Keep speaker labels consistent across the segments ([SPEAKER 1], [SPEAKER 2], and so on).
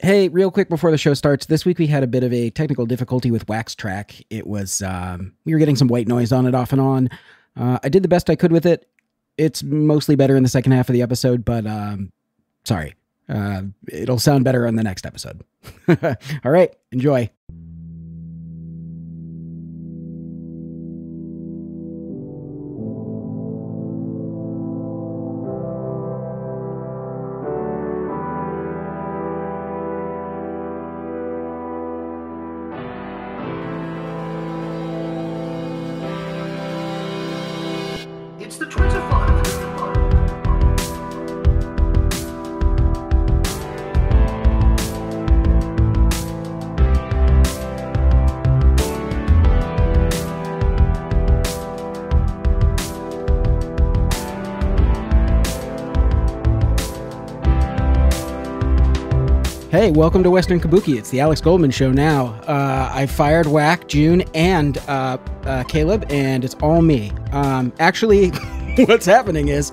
[SPEAKER 1] Hey, real quick before the show starts, this week we had a bit of a technical difficulty with Wax Track. It was, we were getting some white noise on it off and on. I did the best I could with it. It's mostly better in the second half of the episode, but sorry. It'll sound better on the next episode. All right, enjoy.
[SPEAKER 2] It's the 25.
[SPEAKER 1] Hey, welcome to Western Kabuki. It's the Alex Goldman Show now. I fired Whack, June, and Caleb, and it's all me. Actually, what's happening is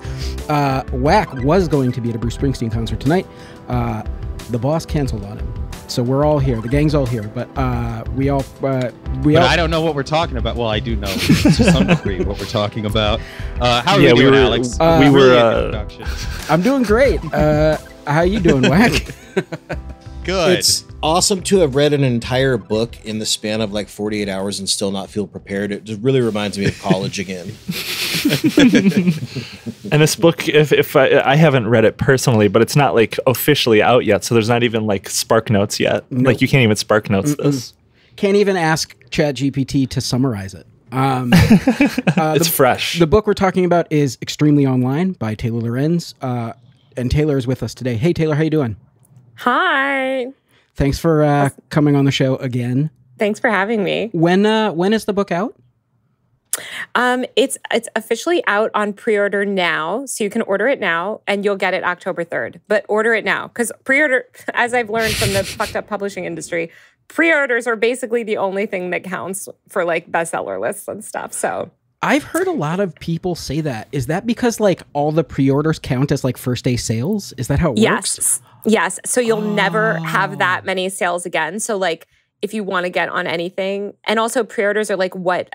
[SPEAKER 1] Whack was going to be at a Bruce Springsteen concert tonight. The boss canceled on him. So we're all here. The gang's all here, but we all...
[SPEAKER 3] I don't know what we're talking about. Well, I do know to some degree what we're talking about. How are you doing, Alex?
[SPEAKER 1] I'm doing great. How you doing, Whack?
[SPEAKER 3] Good.
[SPEAKER 4] It's awesome to have read an entire book in the span of like 48 hours and still not feel prepared. It just really reminds me of college again.
[SPEAKER 5] And this book, if I haven't read it personally, but it's not like officially out yet, so there's not even like Spark Notes yet. Nope. Like you can't even Spark Notes this.
[SPEAKER 1] Can't even ask ChatGPT to summarize it.
[SPEAKER 5] It's fresh.
[SPEAKER 1] The book we're talking about is Extremely Online by Taylor Lorenz. And Taylor is with us today. Hey, Taylor, how you doing?
[SPEAKER 6] Hi.
[SPEAKER 1] Thanks for coming on the show again.
[SPEAKER 6] Thanks for having me.
[SPEAKER 1] When is the book out?
[SPEAKER 6] It's officially out on pre-order now, so you can order it now, and you'll get it October 3rd. But order it now, because pre-order, as I've learned from the fucked up publishing industry, pre-orders are basically the only thing that counts for like bestseller lists and stuff. So
[SPEAKER 1] I've heard a lot of people say that. Is that because like all the pre-orders count as like first day sales? Is that how it works?
[SPEAKER 6] Yes. So you'll never have that many sales again. So like if you want to get on anything, and also pre-orders are like what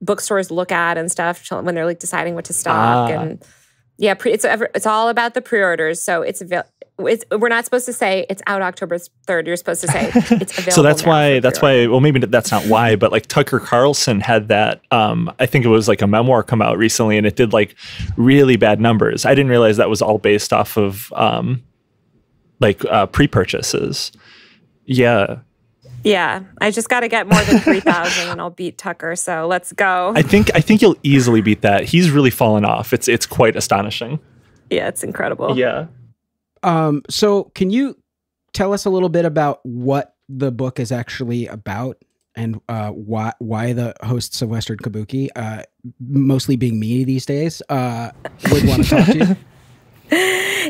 [SPEAKER 6] bookstores look at and stuff when they're like deciding what to stock. And yeah, it's all about the pre-orders. So we're not supposed to say it's out October 3rd. You're supposed to say it's available.
[SPEAKER 5] So that's why, well, maybe that's not why, but like Tucker Carlson had that, I think it was like a memoir come out recently, and it did like really bad numbers. I didn't realize that was all based off of pre-purchases. Yeah.
[SPEAKER 6] Yeah, I just got to get more than 3,000 and I'll beat Tucker. So let's go.
[SPEAKER 5] I think you'll easily beat that. He's really fallen off. It's quite astonishing.
[SPEAKER 6] Yeah, it's incredible.
[SPEAKER 5] Yeah.
[SPEAKER 1] So can you tell us a little bit about what the book is actually about and why the hosts of Western Kabuki, mostly being me these days, would want to talk to you?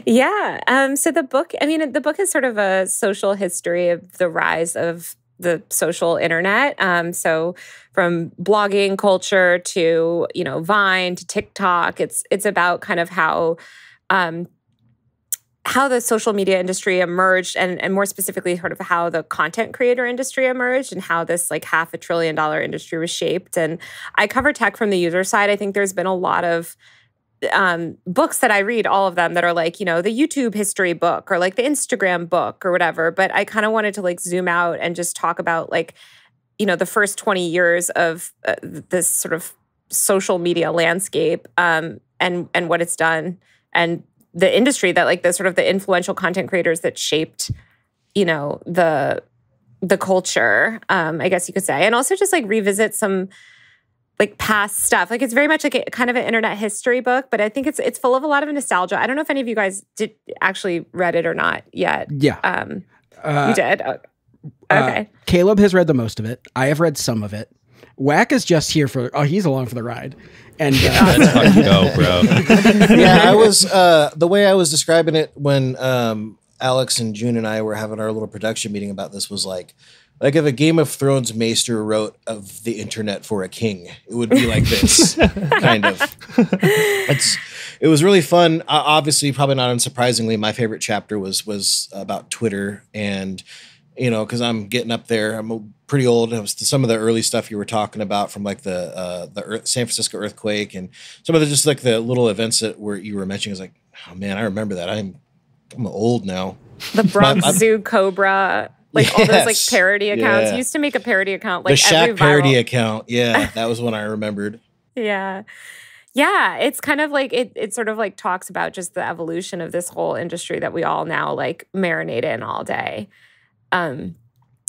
[SPEAKER 6] Yeah. So the book is sort of a social history of the rise of the social internet. So from blogging culture to, Vine to TikTok, it's about kind of how the social media industry emerged and more specifically sort of how the content creator industry emerged and how this like $500 billion industry was shaped. And I cover tech from the user side. I think there's been a lot of books that I read, all of them that are like, the YouTube history book or like the Instagram book or whatever. But I kind of wanted to like zoom out and just talk about like, the first 20 years of this sort of social media landscape and what it's done and the industry that like the sort of the influential content creators that shaped, the culture, I guess you could say. And also just like revisit some like past stuff. Like it's very much like a kind of an internet history book, but I think it's full of a lot of nostalgia. I don't know if any of you guys actually read it or not yet.
[SPEAKER 1] Yeah.
[SPEAKER 6] You did? Okay.
[SPEAKER 1] Caleb has read the most of it. I have read some of it. Whack is just here he's along for the ride. And
[SPEAKER 3] let's fucking go, bro.
[SPEAKER 4] Yeah, I was the way I was describing it when Alex and June and I were having our little production meeting about this was like if a Game of Thrones maester wrote of the internet for a king, it would be like this, kind of. It's it was really fun. Obviously, probably not unsurprisingly, my favorite chapter was about Twitter, and because I'm getting up there, I'm pretty old. It was some of the early stuff you were talking about from like the San Francisco earthquake, and some of the just like the little events that you were mentioning. I was like, oh man, I remember that. I'm old now.
[SPEAKER 6] The Bronx Zoo Cobra. Like all those like parody accounts. You used to make a parody account, like
[SPEAKER 4] the
[SPEAKER 6] every
[SPEAKER 4] Shaq parody account. Yeah, that was one I remembered.
[SPEAKER 6] Yeah, it's kind of like it sort of like talks about just the evolution of this whole industry that we all now like marinate in all day.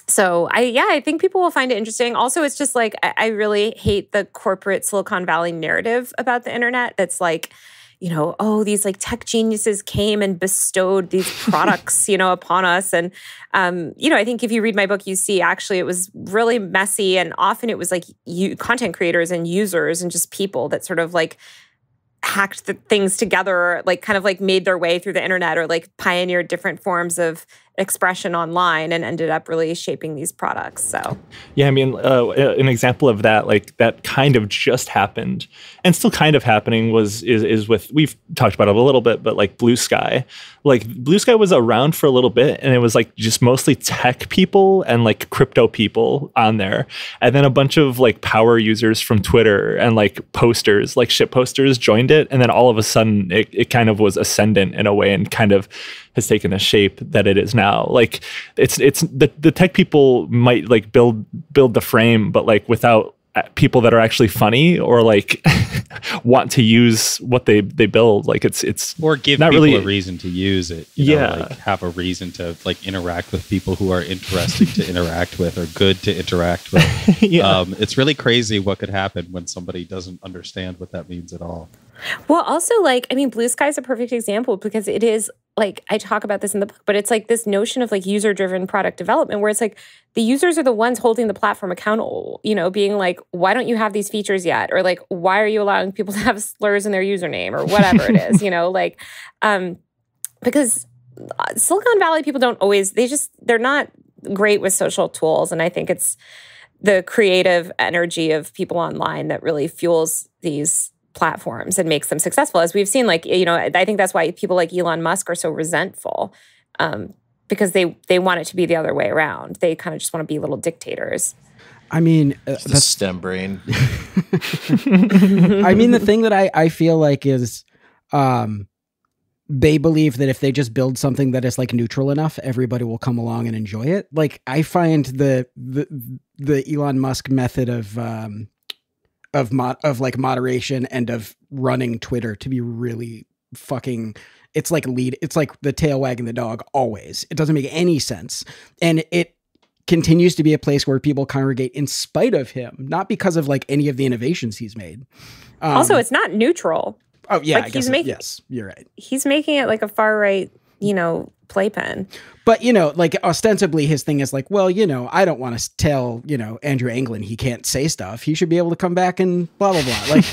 [SPEAKER 6] So I think people will find it interesting. Also, it's just like I really hate the corporate Silicon Valley narrative about the internet. That's like, these like tech geniuses came and bestowed these products, upon us. And, I think if you read my book, you see actually it was really messy. And often it was like content creators and users and just people that sort of like hacked the things together, like kind of like made their way through the internet or like pioneered different forms of expression online and ended up really shaping these products. So
[SPEAKER 5] yeah, I mean, an example of that, like that kind of just happened and still kind of happening is with, we've talked about it a little bit, but like Blue Sky. Like Blue Sky was around for a little bit and it was like just mostly tech people and like crypto people on there. And then a bunch of like power users from Twitter and like posters, like shit posters joined it. And then all of a sudden it kind of was ascendant in a way and kind of has taken a shape that it is now. Like it's the tech people might like build the frame, but like without people that are actually funny or like want to use what they build. Like it's
[SPEAKER 3] or give
[SPEAKER 5] not
[SPEAKER 3] people
[SPEAKER 5] really
[SPEAKER 3] a reason to use it. Like have a reason to like interact with people who are interesting to interact with or good to interact with. It's really crazy what could happen when somebody doesn't understand what that means at all.
[SPEAKER 6] Well, also, like, I mean, Blue Sky is a perfect example because it is, like, I talk about this in the book, but it's like this notion of, like, user-driven product development where it's like the users are the ones holding the platform accountable, being like, why don't you have these features yet? Or, like, why are you allowing people to have slurs in their username or whatever it is, because Silicon Valley people don't always, they're not great with social tools. And I think it's the creative energy of people online that really fuels these platforms and makes them successful. As we've seen, like, I think that's why people like Elon Musk are so resentful because they want it to be the other way around. They kind of just want to be little dictators.
[SPEAKER 1] I mean,
[SPEAKER 4] the STEM brain.
[SPEAKER 1] I mean, the thing that I feel like is they believe that if they just build something that is like neutral enough, everybody will come along and enjoy it. Like I find the Elon Musk method of like moderation and of running Twitter to be really fucking, it's like the tail wagging the dog always. It doesn't make any sense. And it continues to be a place where people congregate in spite of him, not because of like any of the innovations he's made.
[SPEAKER 6] Also, it's not neutral.
[SPEAKER 1] Oh yeah,
[SPEAKER 6] like
[SPEAKER 1] I guess yes, you're right.
[SPEAKER 6] He's making it like a far right, playpen.
[SPEAKER 1] But, like ostensibly his thing is like, well, I don't want to tell, Andrew Anglin he can't say stuff. He should be able to come back and blah, blah, blah. Like,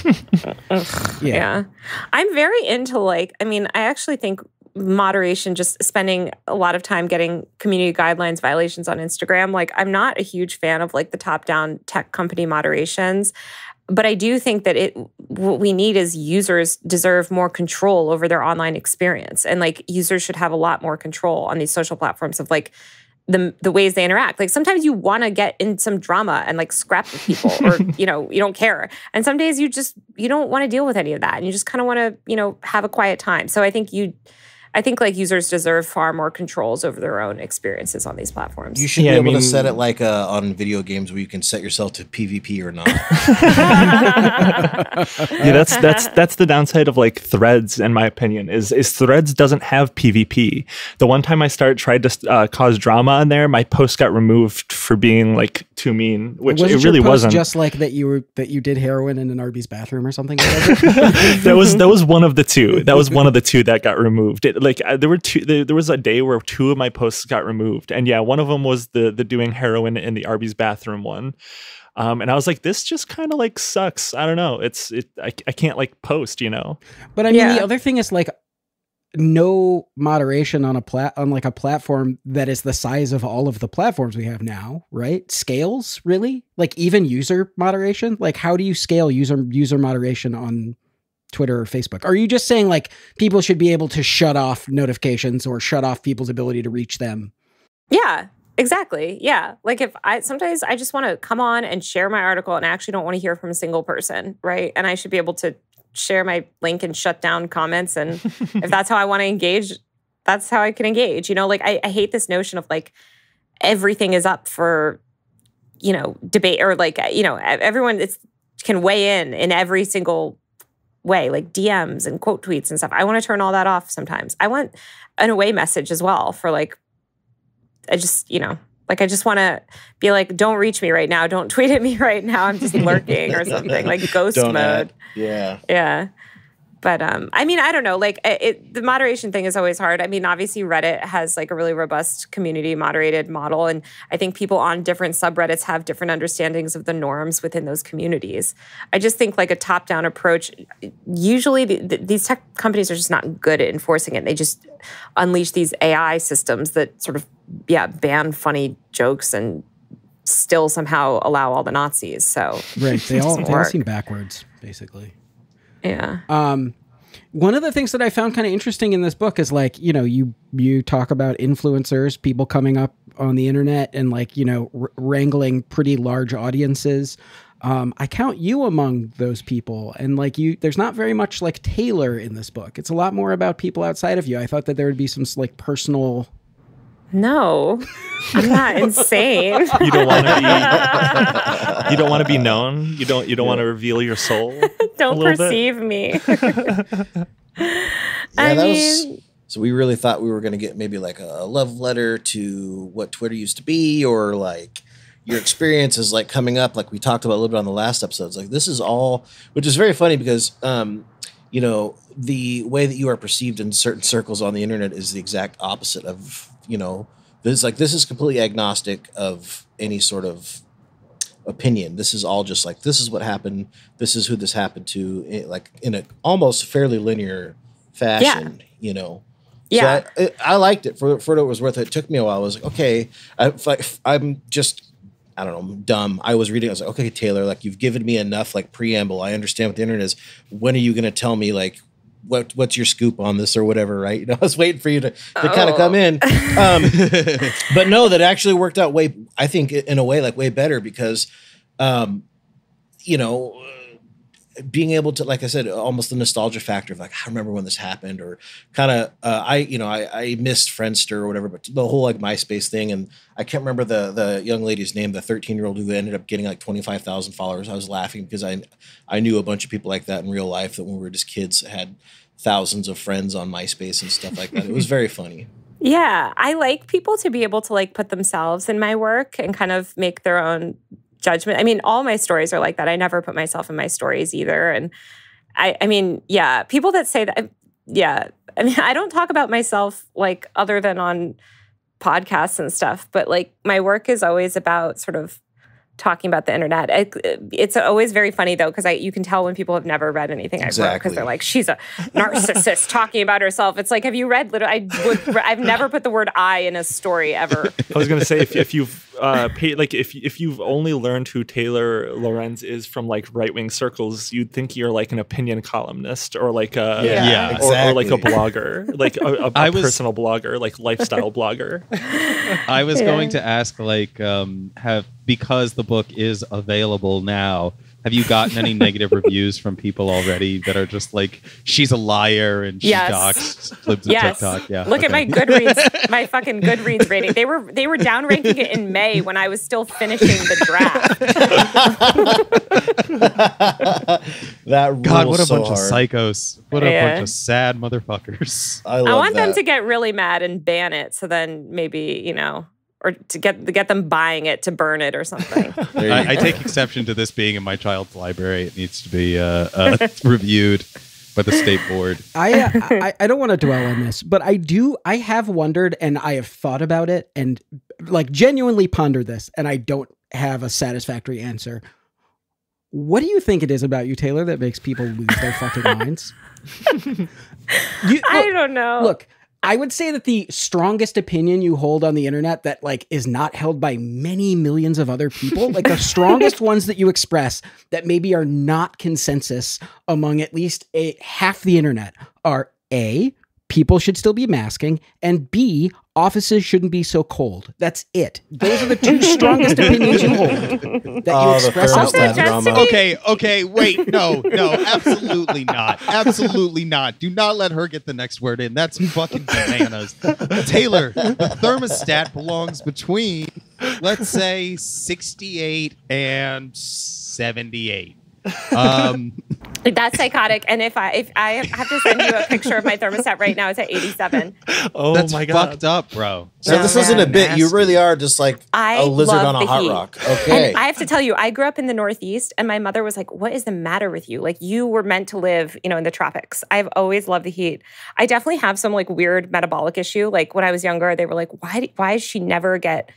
[SPEAKER 6] yeah. I'm very into I actually think moderation, just spending a lot of time getting community guidelines violations on Instagram. Like, I'm not a huge fan of like the top-down tech company moderations. But I do think that what we need is users deserve more control over their online experience. And like users should have a lot more control on these social platforms of like the ways they interact. Like sometimes you want to get in some drama and like scrap with people or, you don't care. And some days you don't want to deal with any of that. And you just kind of want to, have a quiet time. So I think like users deserve far more controls over their own experiences on these platforms.
[SPEAKER 4] You should be able to set it like on video games where you can set yourself to PvP or not.
[SPEAKER 5] Yeah, that's the downside of like Threads, in my opinion, is Threads doesn't have PvP. The one time I tried to cause drama on there, my post got removed for being like too mean, which it really wasn't.
[SPEAKER 1] Just like that you did heroin in an Arby's bathroom or something.
[SPEAKER 5] That was one of the two. That was one of the two that got removed. There were two. There was a day where two of my posts got removed, and yeah, one of them was the doing heroin in the Arby's bathroom one. And I was like, this just kind of like sucks. I don't know. I can't like post,
[SPEAKER 1] But I mean, the other thing is like no moderation on a platform that is the size of all of the platforms we have now, right? Scales really, like even user moderation. Like, how do you scale user moderation on Twitter or Facebook? Are you just saying like people should be able to shut off notifications or shut off people's ability to reach them?
[SPEAKER 6] Yeah, exactly. Yeah. Like sometimes I just want to come on and share my article and I actually don't want to hear from a single person, right? And I should be able to share my link and shut down comments. And if that's how I want to engage, that's how I can engage. You know, like I hate this notion of like everything is up for, you know, debate or like, you know, everyone can weigh in every single way, like DMs and quote tweets and stuff. I want to turn all that off sometimes. I want an away message as well for like, I just want to be like, don't reach me right now. Don't tweet at me right now. I'm just lurking or something, like ghost mode.
[SPEAKER 4] Yeah.
[SPEAKER 6] Yeah. But I mean, I don't know. Like the moderation thing is always hard. I mean, obviously Reddit has like a really robust community moderated model. And I think people on different subreddits have different understandings of the norms within those communities. I just think like a top-down approach, usually these tech companies are just not good at enforcing it. They just unleash these AI systems that sort of, ban funny jokes and still somehow allow all the Nazis. So
[SPEAKER 1] right. They all seem backwards, basically.
[SPEAKER 6] Yeah.
[SPEAKER 1] One of the things that I found kind of interesting in this book is like, you know, you talk about influencers, people coming up on the internet and like, you know, wrangling pretty large audiences. I count you among those people, and like there's not very much like Taylor in this book. It's a lot more about people outside of you. I thought that there would be some like personal.
[SPEAKER 6] No, I'm not insane.
[SPEAKER 5] You don't want to be. You don't want to be known. You don't want to reveal your soul.
[SPEAKER 6] Don't perceive me.
[SPEAKER 4] So we really thought we were going to get maybe like a love letter to what Twitter used to be, or like your experiences like coming up, like we talked about a little bit on the last episodes. Like this is all, which is very funny because you know, the way that you are perceived in certain circles on the internet is the exact opposite of, you know, this is completely agnostic of any sort of opinion. This is all just like, this is what happened. This is who this happened to, like in a almost fairly linear fashion, you know?
[SPEAKER 6] Yeah.
[SPEAKER 4] So I liked it for what it was worth. It took me a while. I was like, okay, I'm just, I don't know, dumb. I was reading. I was like, okay, Taylor, like you've given me enough like preamble. I understand what the internet is. When are you going to tell me like what's your scoop on this or whatever? Right? You know, I was waiting for you to kind of come in. But no, that actually worked out I think in a way like way better because, you know, being able to, like I said, almost the nostalgia factor of like, I remember when this happened, or kind of, I missed Friendster or whatever, but the whole like MySpace thing. And I can't remember the young lady's name, the 13-year-old who ended up getting like 25,000 followers. I was laughing because I knew a bunch of people like that in real life that when we were just kids had thousands of friends on MySpace and stuff like that. It was very funny.
[SPEAKER 6] Yeah. I like people to be able to like put themselves in my work and kind of make their own judgment. I mean, all my stories are like that. I never put myself in my stories either. And I mean, yeah, people that say that, yeah. I mean, I don't talk about myself like other than on podcasts and stuff, but like my work is always about sort of talking about the internet. It's always very funny though, because you can tell when people have never read anything I've wrote because they're like, she's a narcissist talking about herself. It's like, have you read? I've never put the word "I" in a story ever.
[SPEAKER 5] I was gonna say if you've if you've only learned who Taylor Lorenz is from like right wing circles, you'd think you're like an opinion columnist or like a or like a blogger, like a personal blogger, like lifestyle blogger.
[SPEAKER 3] I was going to ask like because the book is available now, have you gotten any negative reviews from people already that are just like, she's a liar and she doxed libs of TikTok? Yeah.
[SPEAKER 6] Look at my Goodreads, my fucking Goodreads rating. They were downranking it in May when I was still finishing the draft.
[SPEAKER 4] That
[SPEAKER 3] God, what a
[SPEAKER 4] so
[SPEAKER 3] bunch
[SPEAKER 4] hard.
[SPEAKER 3] of psychos. What a bunch of sad motherfuckers.
[SPEAKER 4] I
[SPEAKER 6] want them to get really mad and ban it, so then maybe, you know, or to get them buying it to burn it or something.
[SPEAKER 3] I take exception to this being in my child's library. It needs to be reviewed by the state board.
[SPEAKER 1] I don't want to dwell on this, but I have wondered and I have thought about it and like genuinely pondered this, and I don't have a satisfactory answer. What do you think it is about you, Taylor, that makes people lose their fucking minds?
[SPEAKER 6] I don't know.
[SPEAKER 1] Look, I would say that the strongest opinion you hold on the internet that like is not held by many millions of other people, like the strongest ones that you express that maybe are not consensus among at least half the internet are A, people should still be masking, and B, offices shouldn't be so cold. That's it. Those are the two strongest opinions you hold that you express out loud.
[SPEAKER 3] Okay, wait, no, absolutely not. Absolutely not. Do not let her get the next word in. That's fucking bananas. Taylor, the thermostat belongs between, let's say, 68 and 78.
[SPEAKER 6] That's psychotic. And if I have to send you a picture of my thermostat right now, it's at 87.
[SPEAKER 5] Oh,
[SPEAKER 3] that's
[SPEAKER 5] my God.
[SPEAKER 3] Fucked up, bro.
[SPEAKER 4] So this isn't a bit. You really are just like a lizard on a hot rock. Okay.
[SPEAKER 6] And I have to tell you, I grew up in the Northeast, and my mother was like, "What is the matter with you? Like, you were meant to live, in the tropics." I've always loved the heat. I definitely have some like weird metabolic issue. Like when I was younger, they were like, "Why does she never get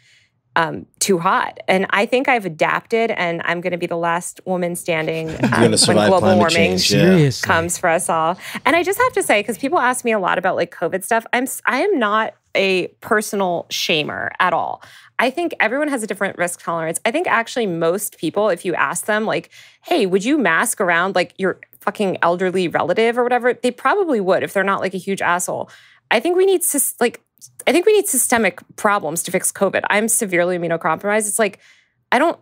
[SPEAKER 6] too hot?" And I think I've adapted, and I'm going to be the last woman standing when global warming comes for us all. And I just have to say, because people ask me a lot about like COVID stuff, I am not a personal shamer at all. I think everyone has a different risk tolerance. I think actually most people, if you ask them like, "Hey, would you mask around like your fucking elderly relative or whatever?" They probably would if they're not like a huge asshole. I think we need systemic problems to fix COVID. I'm severely immunocompromised. It's like, I don't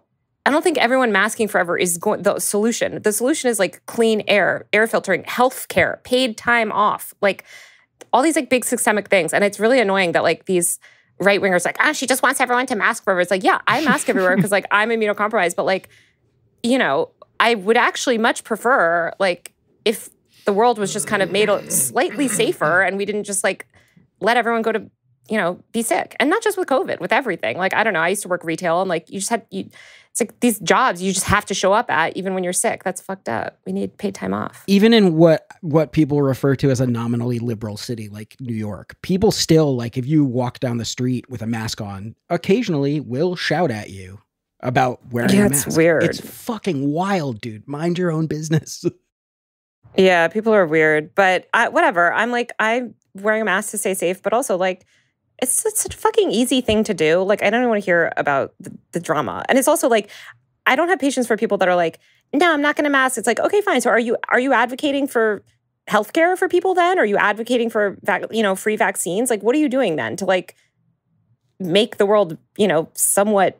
[SPEAKER 6] think everyone masking forever is the solution. The solution is like clean air filtering, healthcare, paid time off, like all these like big systemic things. And it's really annoying that like these right wingers like, she just wants everyone to mask forever. It's like, yeah, I mask everywhere because like I'm immunocompromised, but like, I would actually much prefer like if the world was just kind of made slightly safer and we didn't just like let everyone go to, be sick. And not just with COVID, with everything. Like, I don't know, I used to work retail and like it's like these jobs you just have to show up at even when you're sick. That's fucked up. We need paid time off.
[SPEAKER 1] Even in what people refer to as a nominally liberal city like New York, people still, like if you walk down the street with a mask on, occasionally will shout at you about wearing a mask.
[SPEAKER 6] It's weird.
[SPEAKER 1] It's fucking wild, dude. Mind your own business.
[SPEAKER 6] Yeah, people are weird. But whatever. I'm wearing a mask to stay safe, but also like it's such a fucking easy thing to do. Like I don't even want to hear about the drama. And it's also like I don't have patience for people that are like, "No, I'm not going to mask." It's like, okay, fine. So are you advocating for healthcare for people then? Are you advocating for free vaccines? Like what are you doing then to like make the world somewhat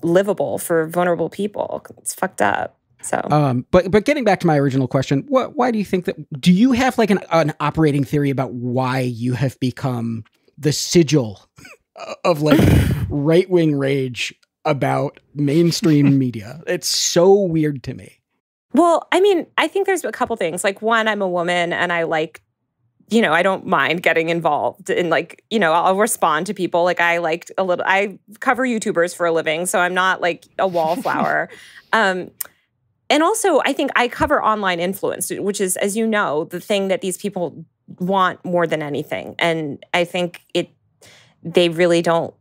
[SPEAKER 6] livable for vulnerable people? It's fucked up. So,
[SPEAKER 1] but getting back to my original question, why do you think that? Do you have like an operating theory about why you have become the sigil of like right wing rage about mainstream media? It's so weird to me.
[SPEAKER 6] Well, I mean, I think there's a couple things. Like one, I'm a woman, and I like, I don't mind getting involved in like, I'll respond to people. Like I cover YouTubers for a living, so I'm not like a wallflower. And also, I think I cover online influence, which is, as you know, the thing that these people want more than anything. And I think they really don't,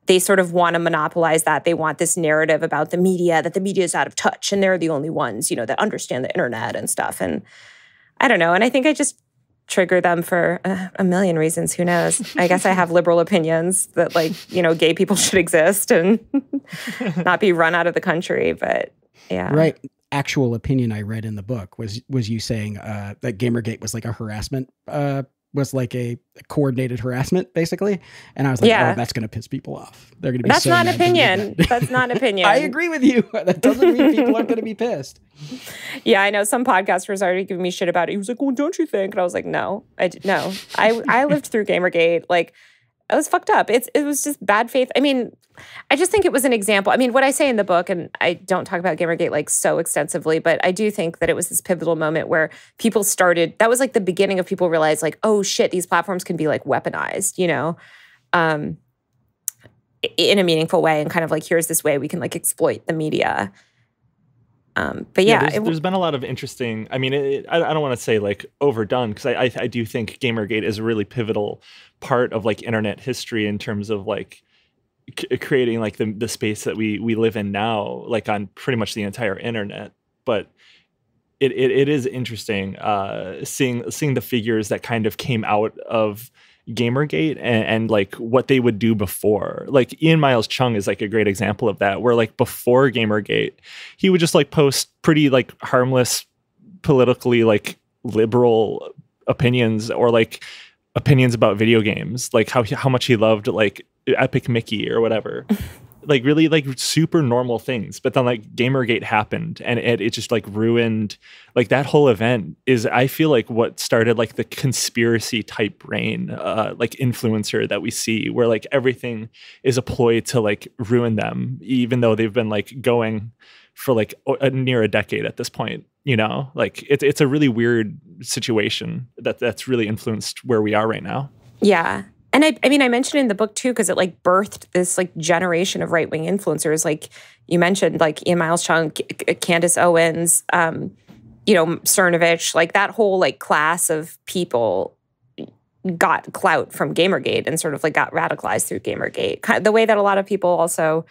[SPEAKER 6] they sort of want to monopolize that. They want this narrative about the media, that the media is out of touch and they're the only ones, that understand the internet and stuff. And I don't know. And I think I just trigger them for a million reasons. Who knows? I guess I have liberal opinions that like, gay people should exist and not be run out of the country. But yeah.
[SPEAKER 1] Right. Actual opinion I read in the book was you saying that Gamergate was like a harassment, was like a coordinated harassment, basically. And I was like, oh, that's going to piss people off. They're going to be
[SPEAKER 6] That's not an opinion. That's not an opinion.
[SPEAKER 1] I agree with you. That doesn't mean people aren't going to be pissed.
[SPEAKER 6] Yeah, I know some podcasters already giving me shit about it. He was like, well, don't you think? And I was like, no. I lived through Gamergate. Like, it was fucked up. It was just bad faith. I mean, I just think it was an example. I mean, what I say in the book, and I don't talk about Gamergate like so extensively, but I do think that it was this pivotal moment where people started, that was like the beginning of people realized like, oh shit, these platforms can be like weaponized, in a meaningful way, and kind of like, here's this way we can like exploit the media. But yeah,
[SPEAKER 5] there's been a lot of interesting, I mean, I don't want to say like overdone, because I do think Gamergate is a really pivotal part of like internet history in terms of like creating like the space that we live in now, like on pretty much the entire internet. But it is interesting seeing the figures that kind of came out of Gamergate and like what they would do before. Like Ian Miles Chung is like a great example of that, where like before Gamergate, he would just like post pretty like harmless, politically like liberal opinions, or like opinions about video games, like how much he loved like Epic Mickey or whatever. Like really like super normal things. But then like Gamergate happened, and it just like ruined, like that whole event is, I feel like, what started like the conspiracy type reign, like influencer that we see, where like everything is a ploy to like ruin them, even though they've been like going for like near a decade at this point. You know, like it's a really weird situation that's really influenced where we are right now.
[SPEAKER 6] Yeah. And I mean, I mentioned in the book too, because it like birthed this like generation of right-wing influencers. Like you mentioned, like Ian Miles Chung, Candace Owens, Cernovich, like that whole like class of people got clout from Gamergate and sort of like got radicalized through Gamergate. Kind of the way that a lot of people also,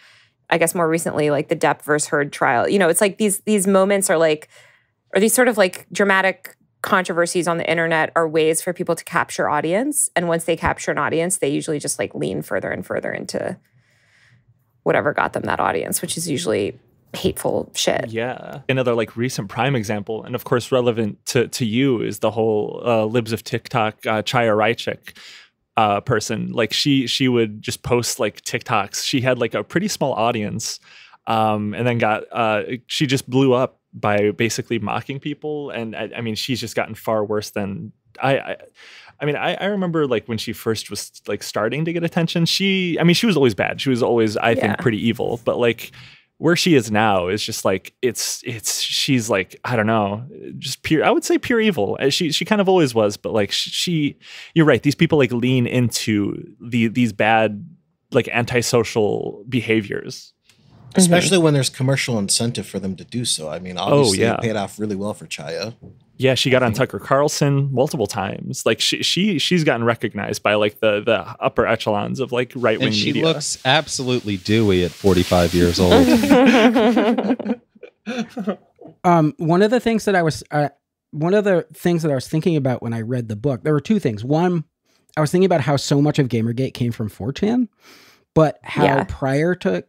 [SPEAKER 6] I guess more recently, like the Depp versus Heard trial, you know, it's like these moments are like, or these sort of like dramatic controversies on the internet are ways for people to capture audience. And once they capture an audience, they usually just like lean further and further into whatever got them that audience, which is usually hateful shit.
[SPEAKER 5] Yeah. Another like recent prime example, and of course relevant to you, is the whole Libs of TikTok Chaya Raichik person. Like she would just post like TikToks. She had like a pretty small audience, and then she just blew up by basically mocking people. And I mean, she's just gotten far worse than I remember like when she first was like starting to get attention, she was always bad. She was always, I think, pretty evil, but like where she is now is just like, she's like, I don't know, just pure, I would say pure evil. She kind of always was, but like you're right. These people like lean into these bad, like antisocial behaviors.
[SPEAKER 4] Especially when there's commercial incentive for them to do so. I mean, obviously it paid off really well for Chaya.
[SPEAKER 5] Yeah, she got on Tucker Carlson multiple times. Like she's gotten recognized by like the upper echelons of like right-wing media.
[SPEAKER 3] She looks absolutely dewy at 45 years old.
[SPEAKER 1] One of the things that I was thinking about when I read the book, there were two things. One, I was thinking about how so much of Gamergate came from 4chan, but how prior to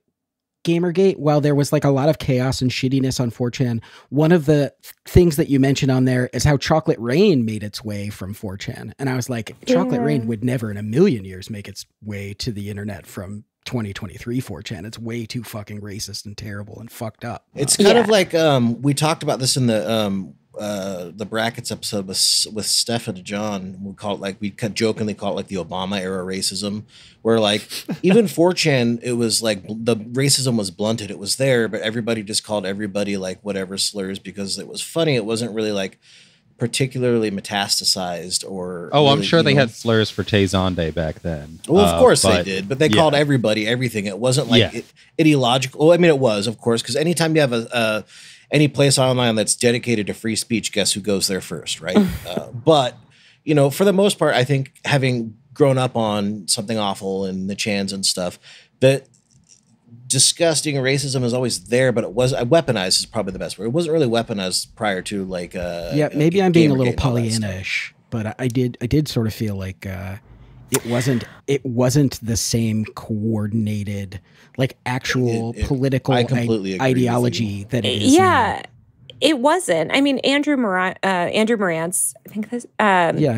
[SPEAKER 1] Gamergate, while there was like a lot of chaos and shittiness on 4chan, one of the things that you mentioned on there is how Chocolate Rain made its way from 4chan. And I was like, Chocolate Rain would never in a million years make its way to the internet from 2023 4chan. It's way too fucking racist and terrible and fucked up.
[SPEAKER 4] It's kind of like we talked about this in the brackets episode with Steph and John. We jokingly call it like the Obama era racism, where like even 4chan, it was like the racism was blunted. It was there, but everybody just called everybody like whatever slurs because it was funny. It wasn't really like particularly metastasized or.
[SPEAKER 3] Oh, really, I'm sure they had slurs for Tay-Zonday back then.
[SPEAKER 4] Well, of course they did, but they called everybody everything. It wasn't like ideological. Well, I mean, it was, of course, because anytime you have any place online that's dedicated to free speech, guess who goes there first, right? But, you know, for the most part, I think having grown up on Something Awful and the Chans and stuff, the disgusting racism is always there, but it was weaponized is probably the best word. It wasn't really weaponized prior to like
[SPEAKER 1] maybe I'm being a little Pollyanna-ish, but I did sort of feel like it wasn't the same coordinated, like actual political ideology that it is.
[SPEAKER 6] Yeah, it wasn't. I mean, Andrew Marantz, I think this.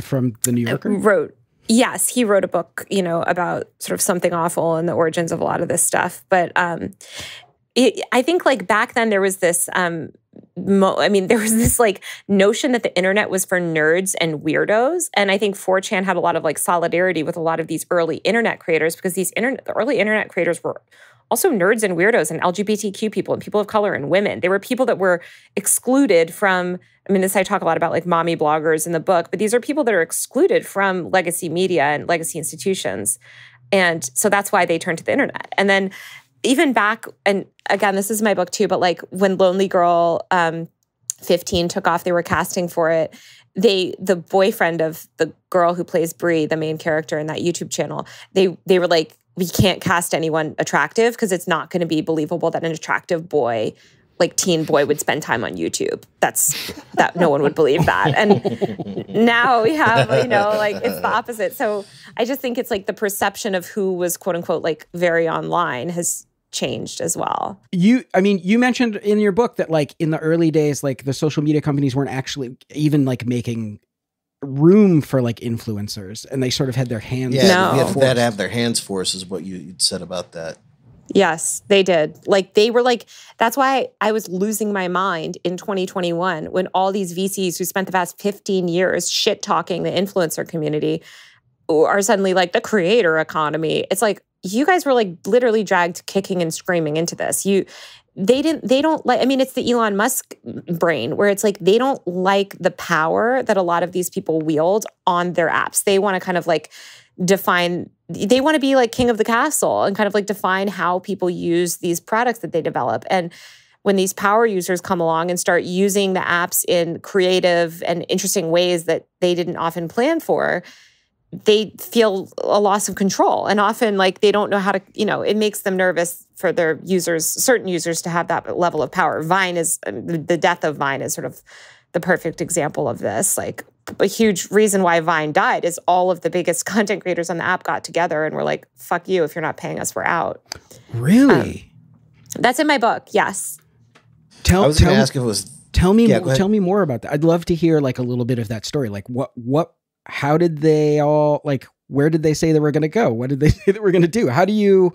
[SPEAKER 1] From the New Yorker,
[SPEAKER 6] wrote. Yes, he wrote a book, you know, about sort of Something Awful and the origins of a lot of this stuff. But I think like back then there was this. There was this like notion that the internet was for nerds and weirdos. And I think 4chan had a lot of like solidarity with a lot of these early internet creators, because the early internet creators were also nerds and weirdos and LGBTQ people and people of color and women. They were people that were excluded from, this I talk a lot about like mommy bloggers in the book, but these are people that are excluded from legacy media and legacy institutions. And so that's why they turned to the internet. And then even back, and again, this is my book too, but like when Lonely Girl 15 took off, they were casting for it. The boyfriend of the girl who plays Brie, the main character in that YouTube channel, they were like, we can't cast anyone attractive because it's not going to be believable that an attractive boy like teen boy would spend time on YouTube. That no one would believe that. And now we have, like it's the opposite. So I just think it's like the perception of who was quote unquote like very online has changed as well.
[SPEAKER 1] You mentioned in your book that like in the early days, like the social media companies weren't actually even like making room for like influencers, and they sort of had their hands.
[SPEAKER 4] Yeah, they had to have their hands forced, is what you'd said about that.
[SPEAKER 6] Yes, they did. Like they were like, that's why I was losing my mind in 2021 when all these VCs who spent the past 15 years shit talking the influencer community are suddenly like the creator economy. It's like, you guys were like literally dragged kicking and screaming into this. They don't like, I mean, it's the Elon Musk brain where it's like, they don't like the power that a lot of these people wield on their apps. They want to kind of like they want to be like king of the castle and kind of like define how people use these products that they develop. And when these power users come along and start using the apps in creative and interesting ways that they didn't often plan for, they feel a loss of control. And often like they don't know how to, it makes them nervous for their users, certain users, to have that level of power. The death of Vine is sort of the perfect example of this. Like a huge reason why Vine died is all of the biggest content creators on the app got together and were like, fuck you, if you're not paying us, we're out.
[SPEAKER 1] Really?
[SPEAKER 6] That's in my book, yes.
[SPEAKER 4] I was going to ask if it was...
[SPEAKER 1] Tell me more about that. I'd love to hear like a little bit of that story. Like how did they all, like, where did they say they were going to go? What did they say they were going to do? How do you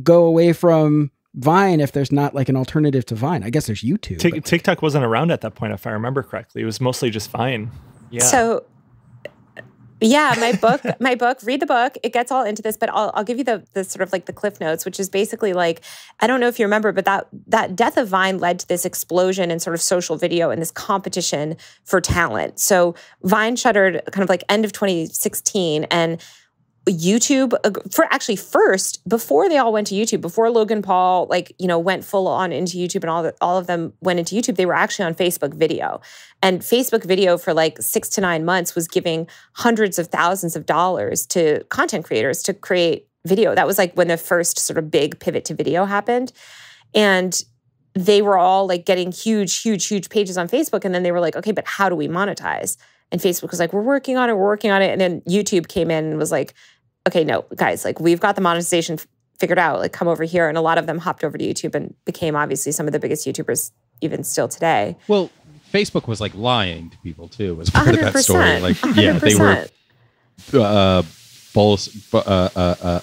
[SPEAKER 1] go away from Vine if there's not like an alternative to Vine? I guess there's YouTube.
[SPEAKER 5] TikTok wasn't around at that point, if I remember correctly. It was mostly just Vine. Yeah.
[SPEAKER 6] So, yeah, my book, read the book. It gets all into this, but I'll give you the sort of like the cliff notes, which is basically like, I don't know if you remember, but that death of Vine led to this explosion in sort of social video and this competition for talent. So Vine shuttered kind of like end of 2016, and YouTube first, before they all went to YouTube, before Logan Paul went full on into YouTube and all of them went into YouTube, they were actually on Facebook video. And Facebook video for like 6 to 9 months was giving hundreds of thousands of dollars to content creators to create video. That was like when the first sort of big pivot to video happened. And they were all like getting huge pages on Facebook. And then they were like, okay, but how do we monetize? And Facebook was like, we're working on it. And then YouTube came in and was like, okay, no, guys, like we've got the monetization figured out, like come over here. And a lot of them hopped over to YouTube and became obviously some of the biggest YouTubers even still today.
[SPEAKER 3] Well, Facebook was like lying to people too, was part of that story. Like,
[SPEAKER 6] 100%.
[SPEAKER 3] yeah, they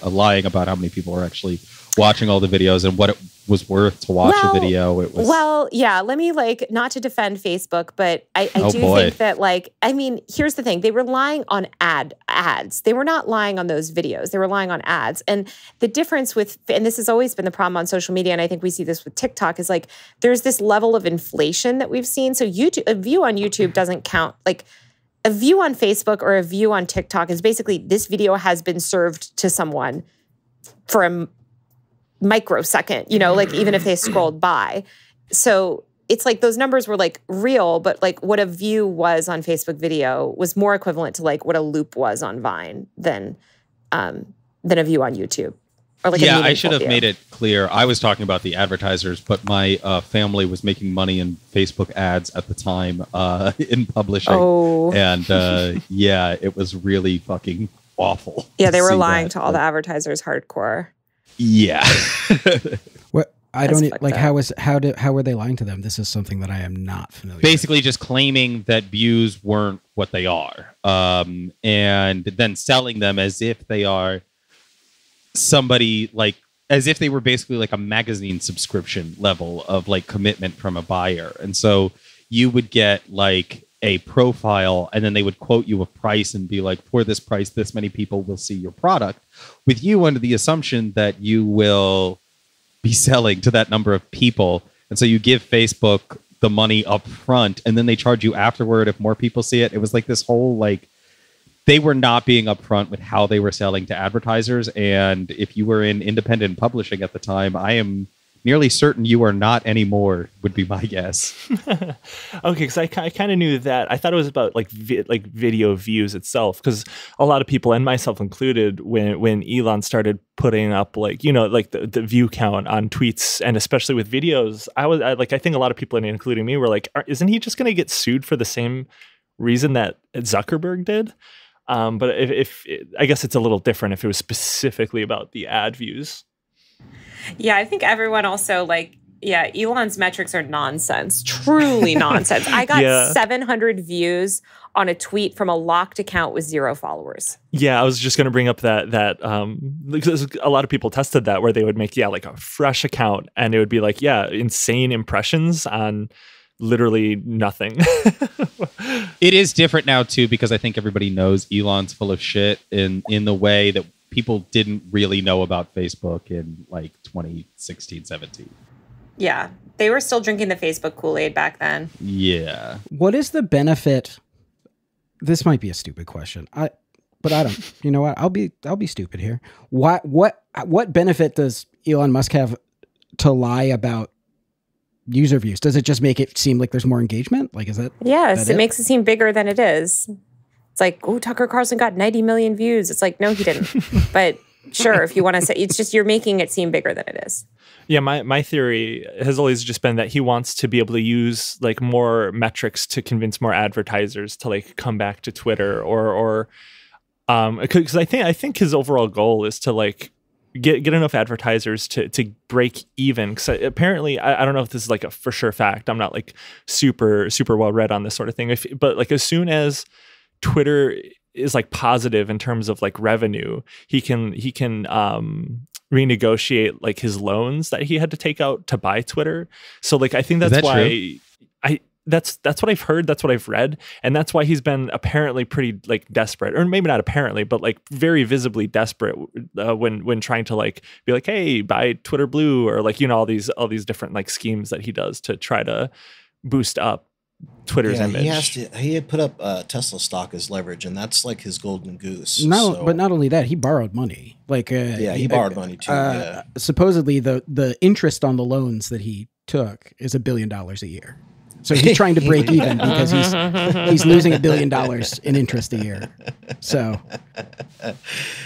[SPEAKER 3] were lying about how many people were actually watching all the videos and what it was worth to watch a video. It was
[SPEAKER 6] let me like, not to defend Facebook, but I do think that like, I mean, here's the thing. They were lying on ads. They were not lying on those videos. They were lying on ads. And the difference and this has always been the problem on social media, and I think we see this with TikTok, is like, there's this level of inflation that we've seen. So a view on YouTube doesn't count. Like a view on Facebook or a view on TikTok is basically this video has been served to someone for a microsecond, like even if they scrolled by. So it's like those numbers were like real, but like what a view was on Facebook video was more equivalent to like what a loop was on Vine than a view on YouTube. Or like
[SPEAKER 3] I should have made it clear. I was talking about the advertisers, but my family was making money in Facebook ads at the time in publishing. Oh. And it was really fucking awful.
[SPEAKER 6] Yeah, they were lying to all the advertisers hardcore.
[SPEAKER 3] Yeah.
[SPEAKER 1] What I don't like. How were they lying to them? This is something that I am not familiar.
[SPEAKER 3] Basically, just claiming that views weren't what they are, and then selling them as if they are somebody like as if they were basically like a magazine subscription level of like commitment from a buyer. And so you would get like a profile, and then they would quote you a price and be like, for this price, this many people will see your product, with you under the assumption that you will be selling to that number of people. And so you give Facebook the money up front, and then they charge you afterward if more people see it. It was like this whole, like, they were not being upfront with how they were selling to advertisers. And if you were in independent publishing at the time, I am nearly certain you are not anymore, would be my guess.
[SPEAKER 5] Okay, because I kind of knew that. I thought it was about like video views itself, because a lot of people, and myself included, when Elon started putting up like, you know, like the view count on tweets, and especially with videos, I think a lot of people, including me, were like, isn't he just going to get sued for the same reason that Zuckerberg did? But if I guess it's a little different if it was specifically about the ad views.
[SPEAKER 6] Yeah, I think everyone also Elon's metrics are nonsense, truly nonsense. I got 700 views on a tweet from a locked account with 0 followers.
[SPEAKER 5] Yeah, I was just going to bring up that because a lot of people tested that, where they would make like a fresh account, and it would be like insane impressions on literally nothing.
[SPEAKER 3] It is different now too, because I think everybody knows Elon's full of shit in the way that people didn't really know about Facebook in like 2016, 17.
[SPEAKER 6] Yeah, they were still drinking the Facebook Kool-Aid back then.
[SPEAKER 3] Yeah.
[SPEAKER 1] What is the benefit? This might be a stupid question. But I don't. You know what? I'll be stupid here. What benefit does Elon Musk have to lie about user views? Does it just make it seem like there's more engagement? Like, is it?
[SPEAKER 6] Yes, it makes it seem bigger than it is. It's like, oh, Tucker Carlson got 90 million views. It's like, no, he didn't. But sure, if you want to say, it's just you're making it seem bigger than it is.
[SPEAKER 5] Yeah, my theory has always just been that he wants to be able to use like more metrics to convince more advertisers to like come back to Twitter, or because I think his overall goal is to like get enough advertisers to break even. Because apparently, I don't know if this is like a for sure fact. I'm not like super well read on this sort of thing. But like as soon as Twitter is like positive in terms of like revenue, he can renegotiate like his loans that he had to take out to buy Twitter. So like I think that's why true? That's what I've heard, that's what I've read, and that's why he's been apparently pretty like desperate, or maybe not apparently, but like very visibly desperate when trying to like be like, hey, buy Twitter Blue, or like, you know, all these different like schemes that he does to try to boost up Twitter's image.
[SPEAKER 4] He had put up Tesla stock as leverage, and that's like his golden goose.
[SPEAKER 1] But not only that, he borrowed money. Like
[SPEAKER 4] he borrowed money too.
[SPEAKER 1] Supposedly the interest on the loans that he took is $1 billion a year. So he's trying to break even because he's losing $1 billion in interest a year. So,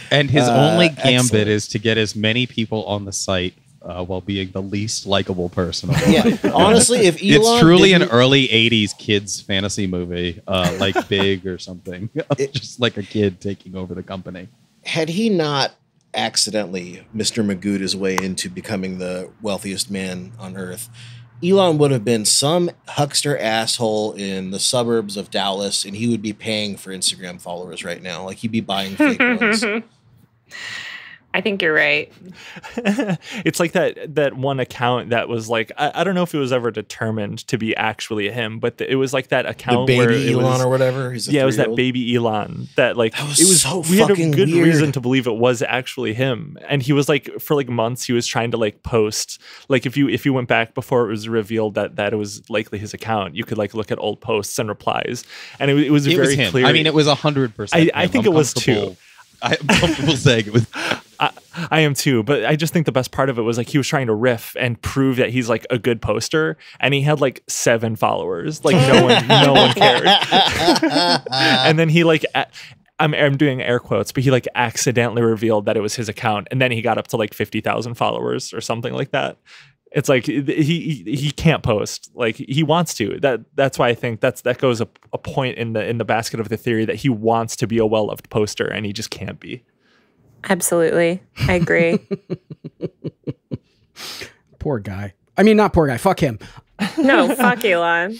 [SPEAKER 3] and his only gambit is to get as many people on the site while being the least likable person.
[SPEAKER 4] Yeah, honestly, if Elon,
[SPEAKER 3] it's truly an early '80s kids fantasy movie, like Big or something, just like a kid taking over the company.
[SPEAKER 4] Had he not accidentally Mr. Magooed his way into becoming the wealthiest man on earth, Elon would have been some huckster asshole in the suburbs of Dallas, and he would be paying for Instagram followers right now. Like, he'd be buying fake ones.
[SPEAKER 6] I think you're right.
[SPEAKER 5] It's like that one account that was like, I don't know if it was ever determined to be actually him, but it was like that account
[SPEAKER 4] the baby
[SPEAKER 5] where it
[SPEAKER 4] Elon
[SPEAKER 5] was,
[SPEAKER 4] or whatever.
[SPEAKER 5] It was that baby Elon that like
[SPEAKER 4] that was
[SPEAKER 5] it was.
[SPEAKER 4] So
[SPEAKER 5] we had a good
[SPEAKER 4] weird
[SPEAKER 5] reason to believe it was actually him, and he was like for like months he was trying to like post, like if you went back before it was revealed that it was likely his account, you could like look at old posts and replies, and it was very clear.
[SPEAKER 3] I mean, it was 100%.
[SPEAKER 5] I think it was too.
[SPEAKER 3] I'm comfortable saying it was.
[SPEAKER 5] I am too, but I just think the best part of it was like he was trying to riff and prove that he's like a good poster, and he had like 7 followers. Like no one cared. And then he like I'm doing air quotes, but he like accidentally revealed that it was his account, and then he got up to like 50,000 followers or something like that. It's like he can't post like he wants to. That's why I think that goes a point in the basket of the theory that he wants to be a well-loved poster and he just can't be.
[SPEAKER 6] Absolutely. I agree.
[SPEAKER 1] Poor guy. I mean, not poor guy. Fuck him.
[SPEAKER 6] No, fuck Elon.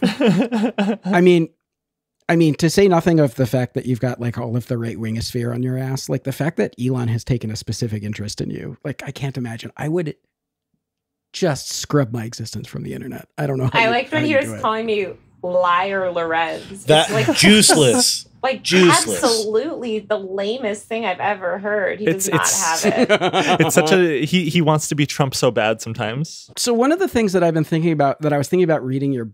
[SPEAKER 1] I mean, to say nothing of the fact that you've got like all of the right-wing sphere on your ass, like the fact that Elon has taken a specific interest in you, like I can't imagine. I would just scrub my existence from the internet. I don't know.
[SPEAKER 6] I liked when he was calling me liar Lorenz.
[SPEAKER 4] That like juiceless.
[SPEAKER 6] Like
[SPEAKER 4] juiceless.
[SPEAKER 6] Absolutely the lamest thing I've ever heard. He does not have it.
[SPEAKER 5] It's such a he wants to be Trump so bad sometimes.
[SPEAKER 1] So one of the things that I've been thinking about, that I was thinking about reading your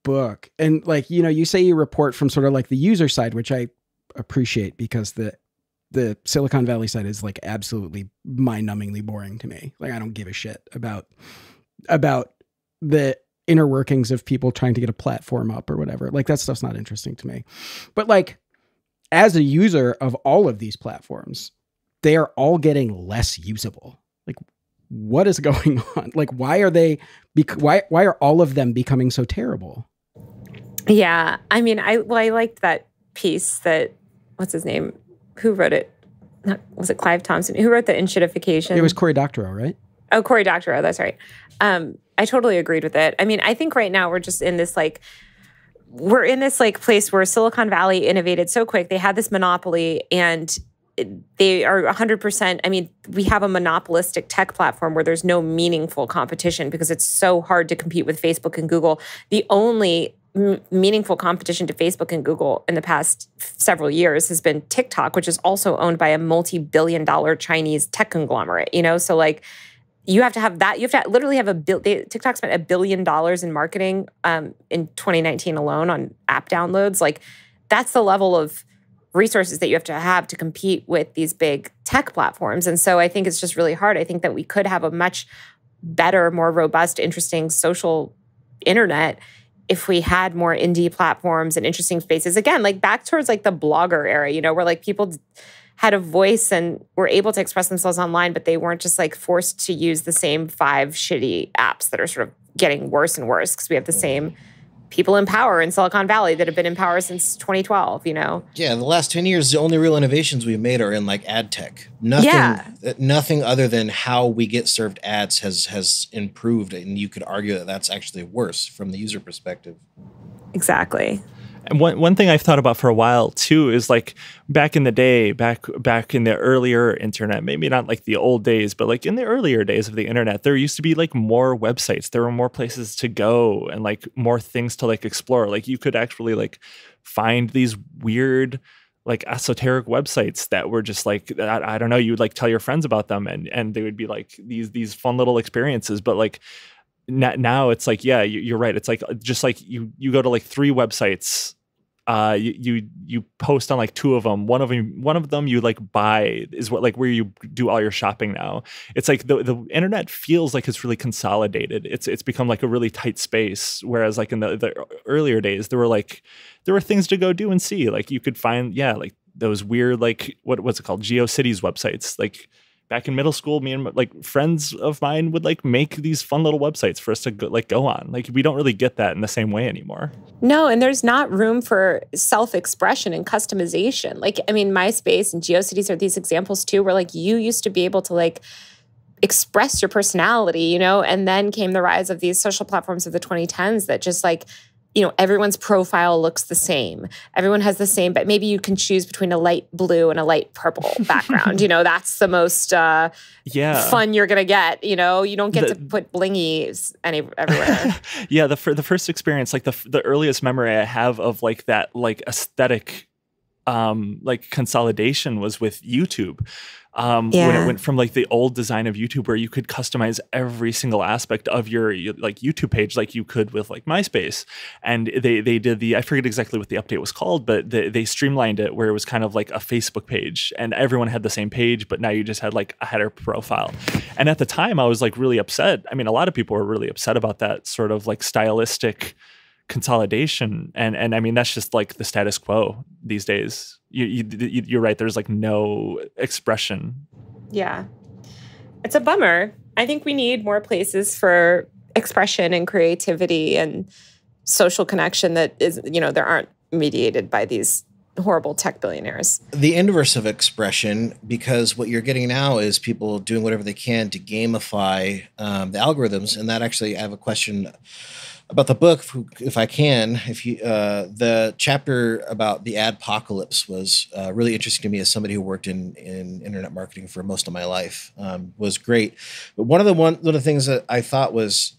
[SPEAKER 1] book, and like, you know, you say you report from sort of like the user side, which I appreciate because the Silicon Valley side is like absolutely mind-numbingly boring to me. Like I don't give a shit about the inner workings of people trying to get a platform up or whatever. Like that stuff's not interesting to me. But like as a user of all of these platforms, they are all getting less usable. Like what is going on? Like why are all of them becoming so terrible?
[SPEAKER 6] Yeah. I mean, I liked that piece that, what's his name? Who wrote it? Was it Clive Thompson? Who wrote the enshittification?
[SPEAKER 1] It was Cory Doctorow, right?
[SPEAKER 6] Oh, Cory Doctorow. That's right. I totally agreed with it. I mean, I think right now we're just in this place where Silicon Valley innovated so quick. They had this monopoly and they are 100%. I mean, we have a monopolistic tech platform where there's no meaningful competition because it's so hard to compete with Facebook and Google. The only meaningful competition to Facebook and Google in the past several years has been TikTok, which is also owned by a multi-billion-dollar Chinese tech conglomerate, So like you have to have that. You have to literally have TikTok spent $1 billion in marketing in 2019 alone on app downloads. Like that's the level of resources that you have to compete with these big tech platforms. And so I think it's just really hard. I think that we could have a much better, more robust, interesting social internet if we had more indie platforms and interesting spaces. Again, like back towards like the blogger era, where like people had a voice and were able to express themselves online, but they weren't just like forced to use the same 5 shitty apps that are sort of getting worse and worse because we have the same people in power in Silicon Valley that have been in power since 2012,
[SPEAKER 4] Yeah, in the last 10 years, the only real innovations we've made are in like ad tech. Nothing other than how we get served ads has improved. And you could argue that that's actually worse from the user perspective.
[SPEAKER 6] Exactly.
[SPEAKER 5] And one thing I've thought about for a while too is like back in the day, back in the earlier internet, maybe not like the old days, but like in the earlier days of the internet, there used to be like more websites. There were more places to go and like more things to like explore. Like you could actually like find these weird like esoteric websites that were just like, I don't know, you would like tell your friends about them and they would be like these fun little experiences. But like now it's like, yeah, you're right. It's like just like you go to like 3 websites. You post on like 2 of them. One of them you like buy is what like where you do all your shopping now. It's like the internet feels like it's really consolidated. It's become like a really tight space. Whereas like in the earlier days, there were things to go do and see. Like you could find like those weird like what's it called, GeoCities websites. Like back in middle school, me and like friends of mine would like make these fun little websites for us to go on. Like we don't really get that in the same way anymore.
[SPEAKER 6] No, and there's not room for self-expression and customization. Like, I mean, MySpace and GeoCities are these examples too, where like you used to be able to like express your personality, and then came the rise of these social platforms of the 2010s that just like, everyone's profile looks the same. Everyone has the same, but maybe you can choose between a light blue and a light purple background. That's the most fun you're going to get. You don't get to put blingies everywhere.
[SPEAKER 5] Yeah, the first experience, like the earliest memory I have of like that like aesthetic like consolidation was with YouTube. When it went from like the old design of YouTube where you could customize every single aspect of your like YouTube page like you could with like MySpace. And they did I forget exactly what the update was called, but they streamlined it where it was kind of like a Facebook page and everyone had the same page, but now you just had like a header profile. And at the time I was like really upset. I mean, a lot of people were really upset about that sort of like stylistic consolidation. And I mean, that's just like the status quo these days. You're right. There's like no expression. Yeah.
[SPEAKER 6] It's a bummer. I think we need more places for expression and creativity and social connection that is, there aren't mediated by these horrible tech billionaires.
[SPEAKER 4] The inverse of expression, because what you're getting now is people doing whatever they can to gamify the algorithms. And that actually, I have a question about the book, if I can. The chapter about the adpocalypse was really interesting to me as somebody who worked in internet marketing for most of my life. Was great. But one of the things that I thought was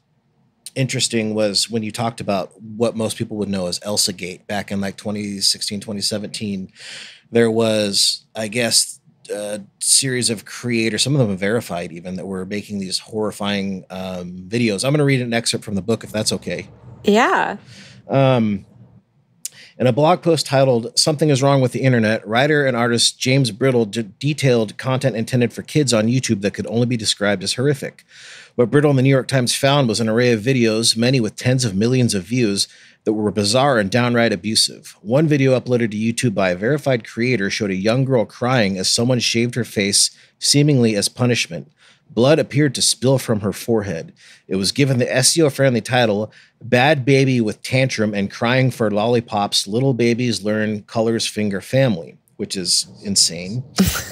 [SPEAKER 4] interesting was when you talked about what most people would know as ElsaGate back in like 2016, 2017. There was, I guess, a series of creators, some of them verified even, that were making these horrifying videos. I'm going to read an excerpt from the book if that's okay.
[SPEAKER 6] Yeah.
[SPEAKER 4] And In a blog post titled "Something is Wrong with the Internet," writer and artist James Brittle detailed content intended for kids on YouTube that could only be described as horrific. What Brittle and the New York Times found was an array of videos, many with tens of millions of views, that were bizarre and downright abusive. One video uploaded to YouTube by a verified creator showed a young girl crying as someone shaved her face, seemingly as punishment. Blood appeared to spill from her forehead. It was given the SEO-friendly title, "Bad Baby with Tantrum and Crying for Lollipops, Little Babies Learn Colors Finger Family," which is insane.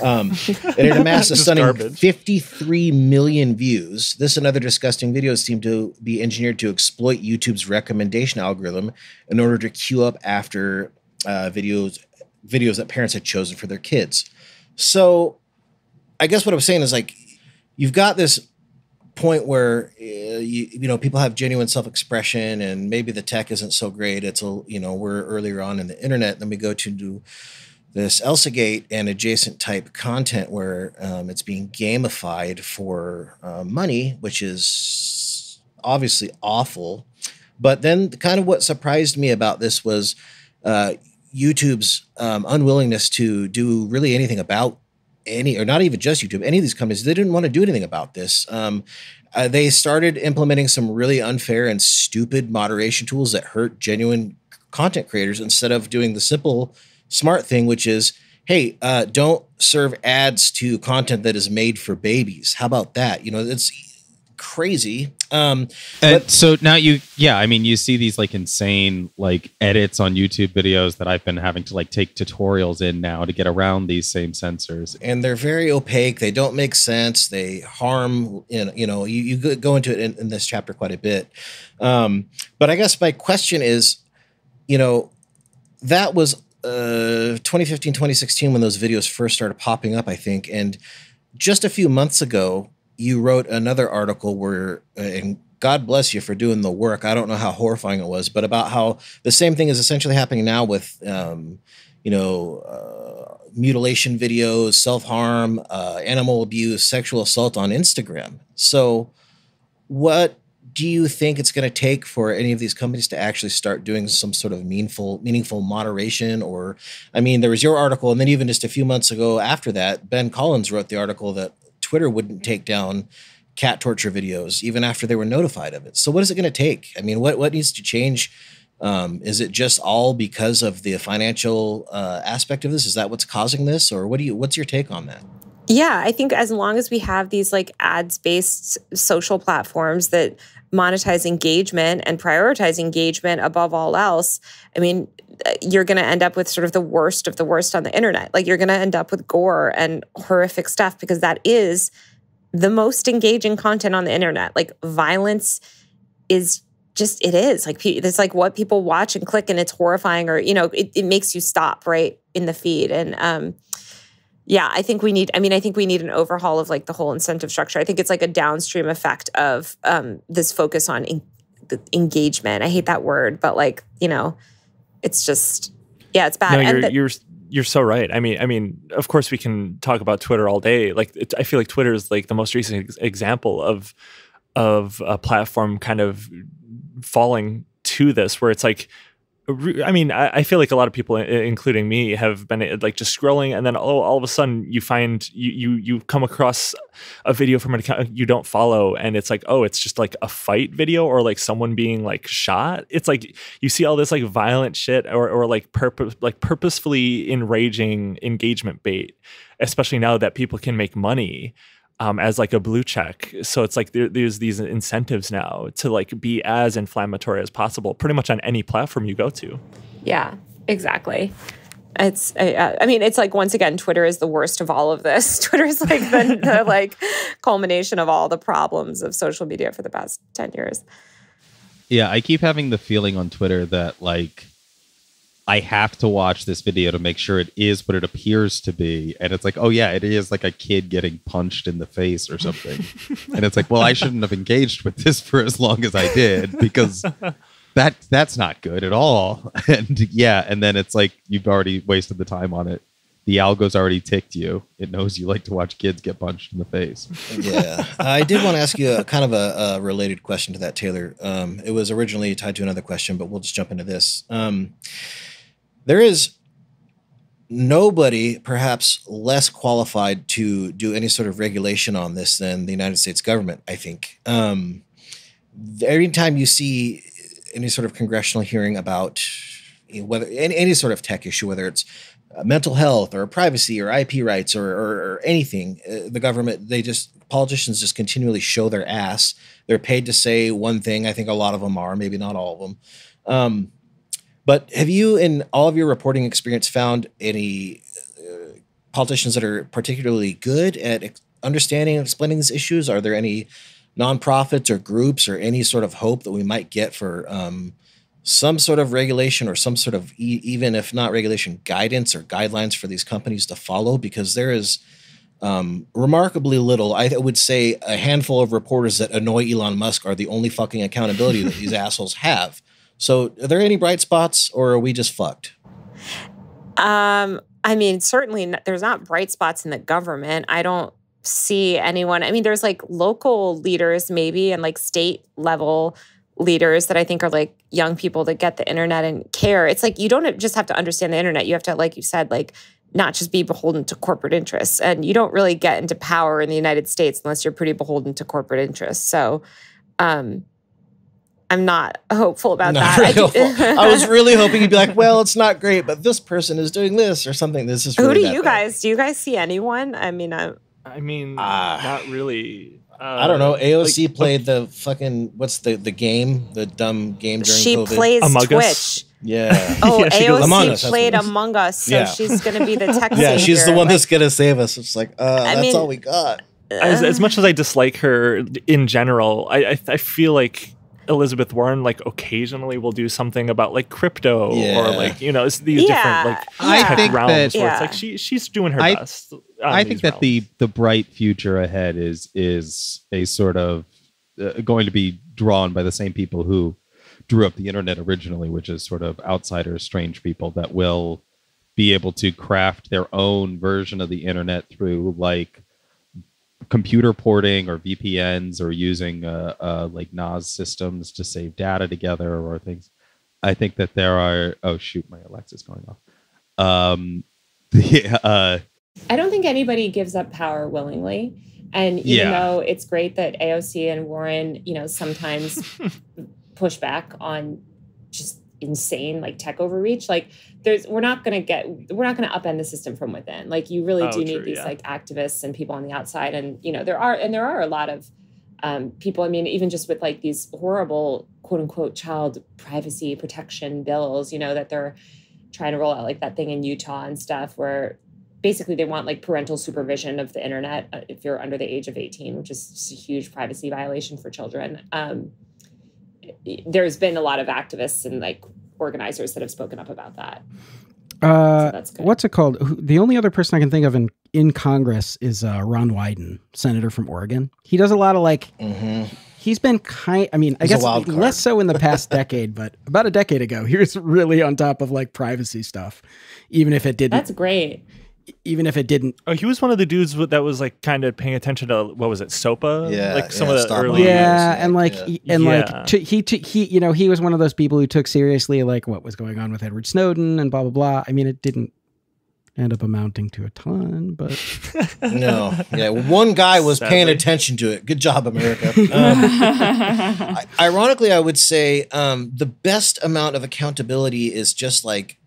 [SPEAKER 4] And it amassed a stunning 53 million views. This and other disgusting videos seem to be engineered to exploit YouTube's recommendation algorithm in order to queue up after videos that parents had chosen for their kids. So I guess what I'm saying is, like, you've got this point where you know, people have genuine self-expression, and maybe the tech isn't so great. It's we're earlier on in the internet. Then we go to this ElsaGate and adjacent type content where it's being gamified for money, which is obviously awful. But then kind of what surprised me about this was YouTube's unwillingness to do really anything about or not even just YouTube, any of these companies. They didn't want to do anything about this. They started implementing some really unfair and stupid moderation tools that hurt genuine content creators instead of doing the simple, smart thing, which is, hey, don't serve ads to content that is made for babies. How about that? You know, it's crazy. But
[SPEAKER 3] so now you see these like insane like edits on YouTube videos that I've been having to like take tutorials in now to get around these same censors.
[SPEAKER 4] And they're very opaque. They don't make sense. They harm, you go into it in this chapter quite a bit. But I guess my question is, that was 2015, 2016 when those videos first started popping up, I think. And just a few months ago, you wrote another article where, and God bless you for doing the work. I don't know how horrifying it was, but about how the same thing is essentially happening now with, mutilation videos, self-harm, animal abuse, sexual assault on Instagram. So what do you think it's going to take for any of these companies to actually start doing some sort of meaningful moderation? Or, I mean, there was your article, and then even just a few months ago after that, Ben Collins wrote the article that Twitter wouldn't take down cat torture videos even after they were notified of it. So what is it going to take? I mean, what needs to change? Is it just all because of the financial aspect of this? Is that what's causing this? Or what's your take on that?
[SPEAKER 6] Yeah, I think as long as we have these like ads-based social platforms that monetize engagement and prioritize engagement above all else, I mean, you're going to end up with sort of the worst of the worst on the internet. Like, you're going to end up with gore and horrific stuff because that is the most engaging content on the internet. Like, violence is just, it is. Like, it's like what people watch and click, and it's horrifying, or, it makes you stop right in the feed. And yeah, I think we need an overhaul of like the whole incentive structure. I think it's like a downstream effect of this focus on engagement. I hate that word, but like, it's just, yeah, it's bad.
[SPEAKER 5] No, you're so right. I mean, of course we can talk about Twitter all day. Like, I feel like Twitter is like the most recent example of a platform kind of falling to this, where it's like, I mean, I feel like a lot of people, including me, have been like just scrolling, and then all of a sudden you find you come across a video from an account you don't follow, and it's like, oh, it's just like a fight video or like someone being like shot. It's like you see all this like violent shit or like purposefully enraging engagement bait, especially now that people can make money as like a blue check. So it's like there's these incentives now to like be as inflammatory as possible, pretty much on any platform you go to.
[SPEAKER 6] Yeah, exactly. It's, I mean, it's like, once again, Twitter is the worst of all of this. Twitter is like the like culmination of all the problems of social media for the past 10 years.
[SPEAKER 3] Yeah, I keep having the feeling on Twitter that like, I have to watch this video to make sure it is what it appears to be. And it's like, oh yeah, it is like a kid getting punched in the face or something. And it's like, well, I shouldn't have engaged with this for as long as I did, because that's not good at all. And yeah, and then it's like, you've already wasted the time on it. The algo's already ticked you. It knows you like to watch kids get punched in the face.
[SPEAKER 4] Yeah. I did want to ask you a kind of a related question to that, Taylor. It was originally tied to another question, but we'll just jump into this. there is nobody perhaps less qualified to do any sort of regulation on this than the United States government, I think. Every time you see any sort of congressional hearing about whether any sort of tech issue, whether it's mental health or privacy or IP rights or anything, the government, politicians just continually show their ass. They're paid to say one thing. I think a lot of them are, maybe not all of them. But have you, in all of your reporting experience, found any politicians that are particularly good at understanding and explaining these issues? Are there any nonprofits or groups or any sort of hope that we might get for some sort of regulation or some sort of, even if not regulation, guidance or guidelines for these companies to follow? Because there is remarkably little. I would say a handful of reporters that annoy Elon Musk are the only fucking accountability that these assholes have. So are there any bright spots, or are we just fucked?
[SPEAKER 6] I mean, certainly there's not bright spots in the government. I don't see anyone. I mean, there's like local leaders maybe and like state level leaders that I think are like young people that get the internet and care. It's like you don't just have to understand the internet. You have to, like you said, like not just be beholden to corporate interests. And you don't really get into power in the United States unless you're pretty beholden to corporate interests. So I'm not hopeful about that.
[SPEAKER 4] I was really hoping you'd be like, well, it's not great, but this person is doing this or something. This is really
[SPEAKER 6] Who do you guys see anyone? I mean,
[SPEAKER 5] not really.
[SPEAKER 4] I don't know. AOC played the fucking, what's the game, the dumb game during
[SPEAKER 6] she
[SPEAKER 4] COVID?
[SPEAKER 6] She plays
[SPEAKER 5] Among
[SPEAKER 6] Twitch.
[SPEAKER 5] Us?
[SPEAKER 4] Yeah.
[SPEAKER 6] Oh,
[SPEAKER 5] yeah,
[SPEAKER 6] AOC played Among Us, so she's going to be the tech savior.
[SPEAKER 4] Yeah, she's the one that's going to save us. It's like, that's all we got.
[SPEAKER 5] As much as I dislike her in general, I feel like Elizabeth Warren like occasionally will do something about like crypto or like, you know, it's these different like tech realms where it's like she's doing her best.
[SPEAKER 3] I think that the bright future ahead is a sort of going to be drawn by the same people who drew up the internet originally, which is sort of outsiders, strange people that will be able to craft their own version of the internet through like computer porting or VPNs or using like NAS systems to save data together or things. I think that there are. Oh shoot, my Alexa's going off.
[SPEAKER 6] I don't think anybody gives up power willingly, and even though it's great that AOC and Warren, you know, sometimes push back on just insane like tech overreach, like we're not going to upend the system from within. Like you really do need these like activists and people on the outside, and you know there are a lot of people. I mean, even just with like these horrible quote unquote child privacy protection bills, you know, that they're trying to roll out, like that thing in Utah and stuff, where basically they want like parental supervision of the internet if you're under the age of 18, which is a huge privacy violation for children. There's been a lot of activists and like organizers that have spoken up about that. So that's good.
[SPEAKER 1] What's it called? The only other person I can think of in Congress is Ron Wyden, senator from Oregon. He does a lot of like, he's been I guess less so in the past decade, but about a decade ago, he was really on top of like privacy stuff, even if it didn't.
[SPEAKER 6] That's great.
[SPEAKER 1] Even if it didn't.
[SPEAKER 5] Oh, he was one of the dudes that was like kind of paying attention to, what was it, SOPA?
[SPEAKER 4] Yeah,
[SPEAKER 5] like some of the early.
[SPEAKER 1] Yeah, and like, he you know, he was one of those people who took seriously like what was going on with Edward Snowden and blah blah blah. I mean, it didn't end up amounting to a ton, but
[SPEAKER 4] no, one guy was paying attention to it. Good job, America. Ironically, I would say the best amount of accountability is just like,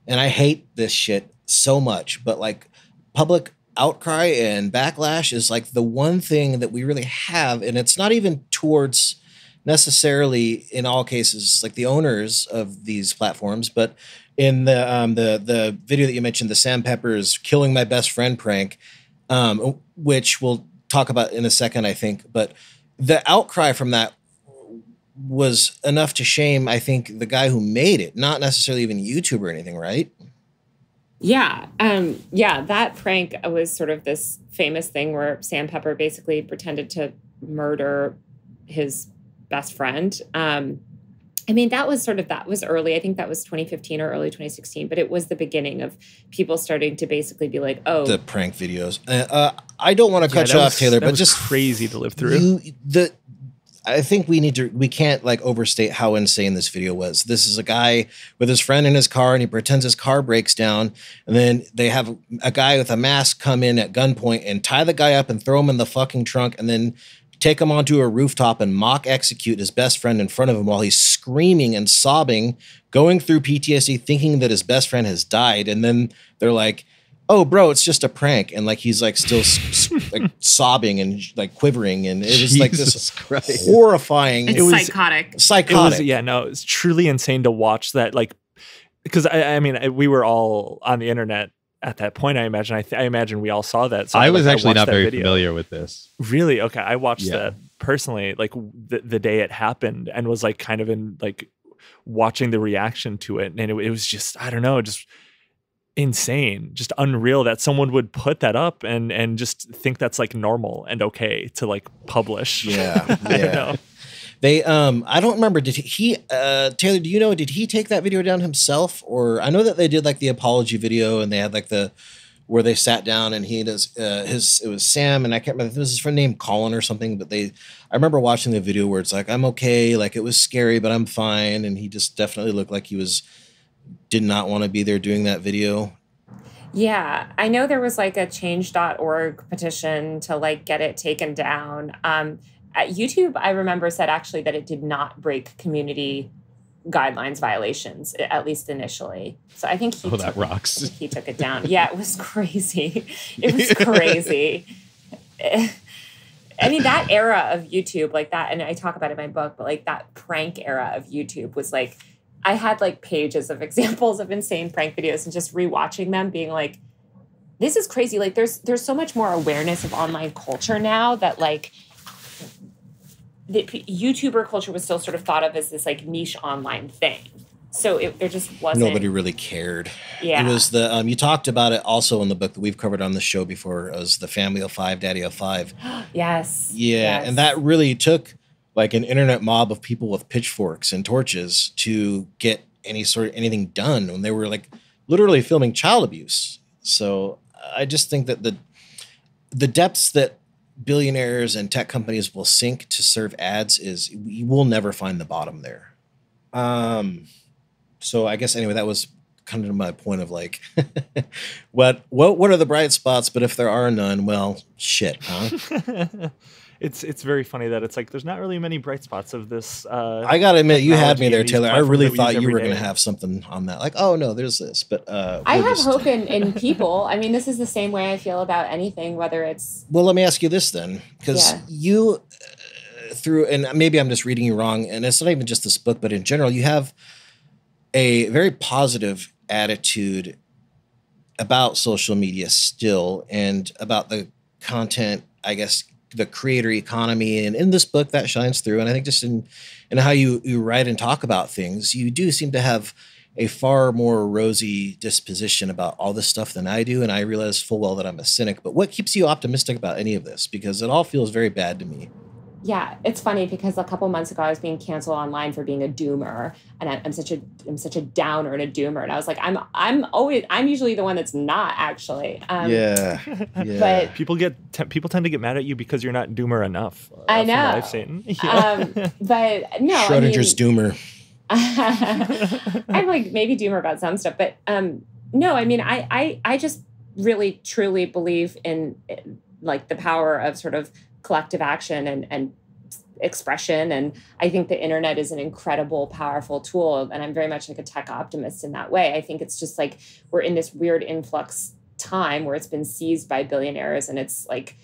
[SPEAKER 4] and I hate this shit so much, but like public outcry and backlash is like the one thing that we really have, and it's not even towards necessarily in all cases like the owners of these platforms, but in the video that you mentioned, the Sam Pepper's killing my best friend prank, which we'll talk about in a second, I think, but the outcry from that was enough to shame, I think, the guy who made it, not necessarily even a YouTuber or anything, right?
[SPEAKER 6] Yeah. That prank was sort of this famous thing where Sam Pepper basically pretended to murder his best friend. I mean, that was early. I think that was 2015 or early 2016, but it was the beginning of people starting to basically be like, oh.
[SPEAKER 4] The prank videos. I don't want to cut you off, Taylor, but just
[SPEAKER 5] crazy to live through.
[SPEAKER 4] I think we can't like overstate how insane this video was. This is a guy with his friend in his car and he pretends his car breaks down. And then they have a guy with a mask come in at gunpoint and tie the guy up and throw him in the fucking trunk and then take him onto a rooftop and mock execute his best friend in front of him while he's screaming and sobbing, going through PTSD, thinking that his best friend has died. And then they're like, oh, bro, it's just a prank. And like, he's like still like sobbing and like quivering. And it was like this horrifying.
[SPEAKER 6] It's psychotic.
[SPEAKER 5] It was truly insane to watch that. Like, because I mean, we were all on the internet at that point. I imagine we all saw that. So
[SPEAKER 3] I was actually not very familiar with this.
[SPEAKER 5] Really? Okay. I watched that personally, like the day it happened, and was like kind of in like watching the reaction to it. And it was just, I don't know, just insane, just unreal that someone would put that up and just think that's like normal and okay to like publish.
[SPEAKER 4] Yeah.
[SPEAKER 5] I don't know.
[SPEAKER 4] They I don't remember, did he Taylor, do you know, did he take that video down himself? Or I know that they did like the apology video and they had like the where they sat down and he does it was Sam, and I can't remember if it was his friend named Colin or something, but I remember watching the video where it's like, I'm okay, like it was scary but I'm fine, and he just definitely looked like he did not want to be there doing that video.
[SPEAKER 6] Yeah, I know there was like a change.org petition to like get it taken down. At YouTube, I remember said actually that it did not break community guidelines violations, at least initially. So I think he took it down. Yeah, it was crazy. It was crazy. I mean, that era of YouTube, like that, and I talk about it in my book, but like that prank era of YouTube was like, I had like pages of examples of insane prank videos and just rewatching them being like, this is crazy. Like there's so much more awareness of online culture now that like the YouTuber culture was still sort of thought of as this like niche online thing. So there just wasn't.
[SPEAKER 4] Nobody really cared.
[SPEAKER 6] Yeah.
[SPEAKER 4] It was the, you talked about it also in the book that we've covered on the show before, as the Family of Five, Daddy of Five.
[SPEAKER 6] Yes.
[SPEAKER 4] Yeah.
[SPEAKER 6] Yes.
[SPEAKER 4] And that really took like an internet mob of people with pitchforks and torches to get anything done when they were like literally filming child abuse. So I just think that the depths that billionaires and tech companies will sink to serve ads is you will never find the bottom there. So I guess anyway, that was kind of my point of like, what are the bright spots? But if there are none, well, shit, huh?
[SPEAKER 5] It's very funny that it's like there's not really many bright spots of this.
[SPEAKER 4] I gotta admit, you had me there, Taylor. I really thought you were going to
[SPEAKER 5] day.
[SPEAKER 4] have something on that. Like, oh no, there's this. But
[SPEAKER 6] I have hope in people. I mean, this is the same way I feel about anything, whether it's.
[SPEAKER 4] Well, let me ask you this then, because you and maybe I'm just reading you wrong, and it's not even just this book, but in general, you have a very positive attitude about social media still, and about the content, I guess, the creator economy, and in this book that shines through. And I think just in how you write and talk about things, you do seem to have a far more rosy disposition about all this stuff than I do. And I realize full well that I'm a cynic, but what keeps you optimistic about any of this? Because it all feels very bad to me.
[SPEAKER 6] Yeah, it's funny because a couple months ago I was being canceled online for being a doomer, and I'm such a downer and a doomer, and I was like, I'm usually the one that's not actually.
[SPEAKER 4] Yeah.
[SPEAKER 6] But
[SPEAKER 5] people tend to get mad at you because you're not doomer enough.
[SPEAKER 6] I know.
[SPEAKER 5] From what I've seen. Yeah.
[SPEAKER 6] But no,
[SPEAKER 4] Schrodinger's doomer.
[SPEAKER 6] I'm like maybe doomer about some stuff, but no, I mean I just really truly believe in like the power of sort of collective action and expression. And I think the internet is an incredible, powerful tool. And I'm very much like a tech optimist in that way. I think it's just like we're in this weird influx time where it's been seized by billionaires and it's like,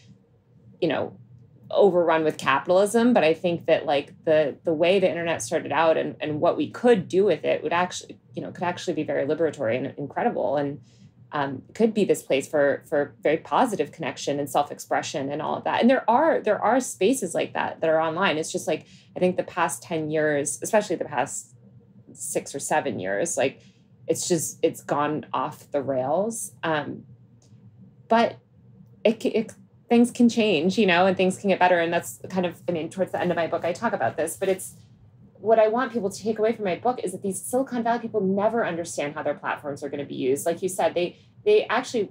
[SPEAKER 6] overrun with capitalism. But I think that like the way the internet started out and what we could do with it would actually, could actually be very liberatory and incredible. And could be this place for very positive connection and self-expression and all of that. And there are spaces like that are online. It's just like, I think the past 10 years, especially the past 6 or 7 years, like it's gone off the rails. But things can change, and things can get better. And that's kind of, towards the end of my book, I talk about this, but it's, what I want people to take away from my book is that these Silicon Valley people never understand how their platforms are going to be used. Like you said, they actually,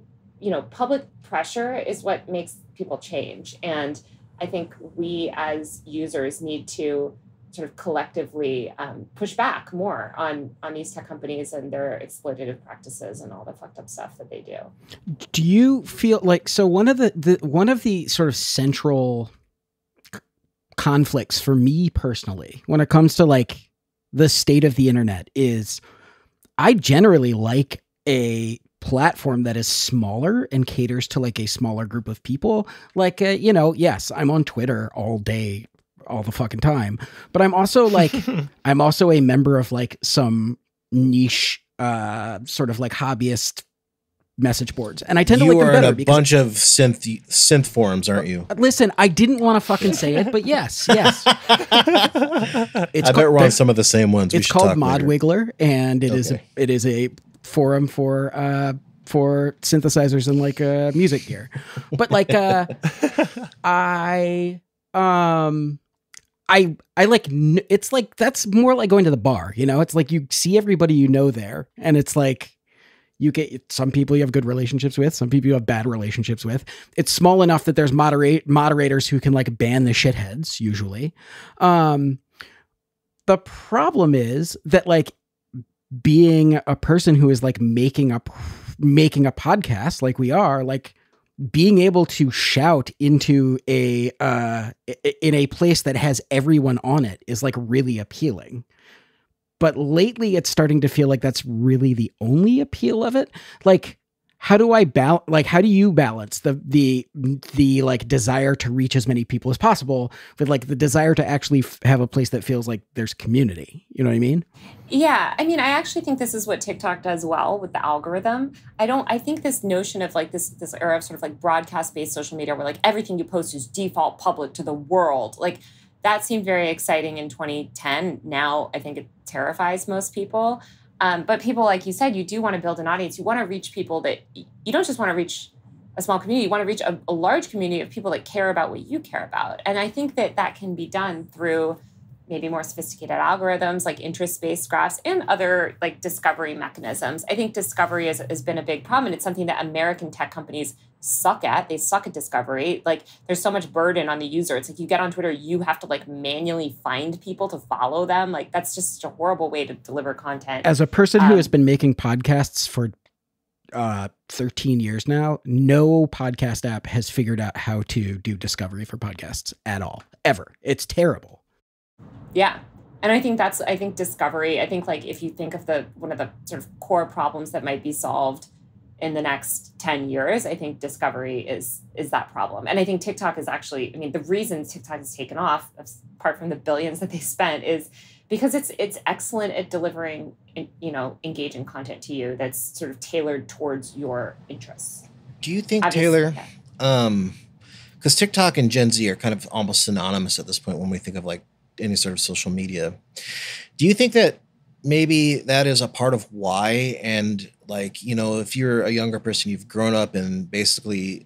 [SPEAKER 6] public pressure is what makes people change. And I think we as users need to sort of collectively push back more on these tech companies and their exploitative practices and all the fucked up stuff that they do.
[SPEAKER 1] Do you feel like, so one of the sort of central conflicts for me personally when it comes to like the state of the internet is I generally like a platform that is smaller and caters to like a smaller group of people. Like, yes, I'm on Twitter all day, all the fucking time, but I'm also like, I'm also a member of like some niche, sort of like hobbyist message boards. And I tend to like them better.
[SPEAKER 4] You are in a bunch of synth forums, aren't you?
[SPEAKER 1] Listen, I didn't want to fucking say it, but yes.
[SPEAKER 4] I bet we're on some of the same ones.
[SPEAKER 1] It's called Modwiggler, and it is a forum for synthesizers and like music gear. But like I like, it's like, that's more like going to the bar, it's like you see everybody there, and it's like you get some people you have good relationships with, some people you have bad relationships with. It's small enough that there's moderators who can like ban the shitheads usually. The problem is that like being a person who is like making a podcast like we are, like being able to shout into in a place that has everyone on it is like really appealing. But lately it's starting to feel like that's really the only appeal of it. Like, how do you balance the like desire to reach as many people as possible with like the desire to actually have a place that feels like there's community? You know what I mean?
[SPEAKER 6] Yeah. I mean, I actually think this is what TikTok does well with the algorithm. I think this notion of like this era of sort of like broadcast-based social media where like everything you post is default public to the world, like that seemed very exciting in 2010. Now I think it terrifies most people. But people, like you said, you do want to build an audience. You want to reach people that you don't just want to reach a small community. You want to reach a large community of people that care about what you care about. And I think that can be done through maybe more sophisticated algorithms like interest-based graphs and other like discovery mechanisms. I think discovery has been a big problem, and it's something that American tech companies suck at. They suck at discovery. Like there's so much burden on the user. It's like you get on Twitter, you have to like manually find people to follow them. Like that's just a horrible way to deliver content.
[SPEAKER 1] As a person who has been making podcasts for 13 years now, no podcast app has figured out how to do discovery for podcasts at all, ever. It's terrible.
[SPEAKER 6] Yeah. And I think discovery, I think like if you think of one of the sort of core problems that might be solved in the next 10 years, I think discovery is that problem. And I think TikTok is actually, I mean, the reason TikTok has taken off, apart from the billions that they spent, is because it's excellent at delivering, engaging content to you that's sort of tailored towards your interests.
[SPEAKER 4] Do you think, Taylor, because TikTok and Gen Z are kind of almost synonymous at this point when we think of like any sort of social media, do you think that maybe that is a part of why? And like, if you're a younger person, you've grown up and basically,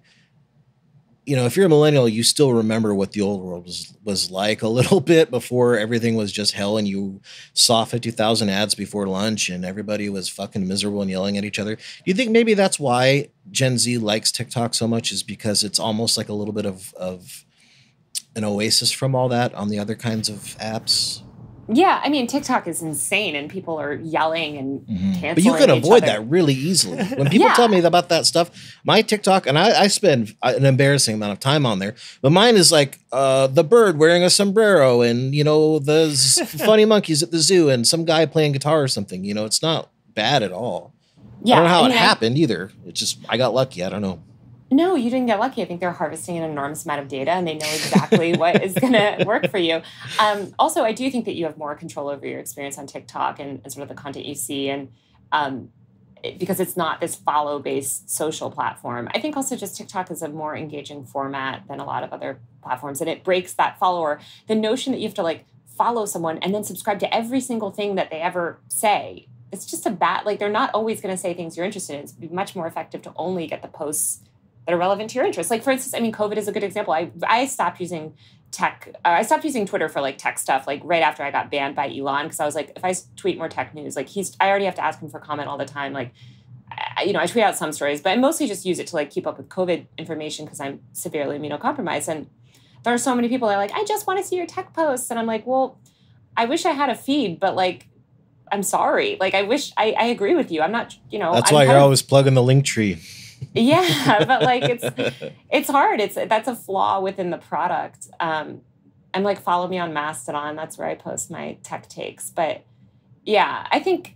[SPEAKER 4] if you're a millennial, you still remember what the old world was like a little bit before everything was just hell, and you saw 50,000 ads before lunch and everybody was fucking miserable and yelling at each other. Do you think maybe that's why Gen Z likes TikTok so much, is because it's almost like a little bit of an oasis from all that on the other kinds of apps?
[SPEAKER 6] Yeah, I mean, TikTok is insane, and people are yelling and canceling.
[SPEAKER 4] But you can avoid that really easily. When people tell me about that stuff, my TikTok, and I spend an embarrassing amount of time on there, but mine is like the bird wearing a sombrero and, the funny monkeys at the zoo and some guy playing guitar or something. It's not bad at all. Yeah, I don't know how it happened either. It's just, I got lucky. I don't know.
[SPEAKER 6] No, you didn't get lucky. I think they're harvesting an enormous amount of data, and they know exactly what is going to work for you. Also, I do think that you have more control over your experience on TikTok and sort of the content you see, and because it's not this follow-based social platform. I think also just TikTok is a more engaging format than a lot of other platforms, and it breaks that follower. The notion that you have to like follow someone and then subscribe to every single thing that they ever say, it's just they're not always going to say things you're interested in. It's much more effective to only get the posts that are relevant to your interests. Like, for instance, I mean, COVID is a good example. I stopped using I stopped using Twitter for like tech stuff, like right after I got banned by Elon, because I was like, if I tweet more tech news, like I already have to ask him for comment all the time. Like, I tweet out some stories, but I mostly just use it to like keep up with COVID information because I'm severely immunocompromised. And there are so many people that are like, I just want to see your tech posts. And I'm like, well, I wish I had a feed, but like, I'm sorry. Like, I wish I agree with you. I'm not,
[SPEAKER 4] That's why you're always plugging the link tree.
[SPEAKER 6] Yeah. But like, it's hard. That's a flaw within the product. And like, follow me on Mastodon. That's where I post my tech takes. But yeah, I think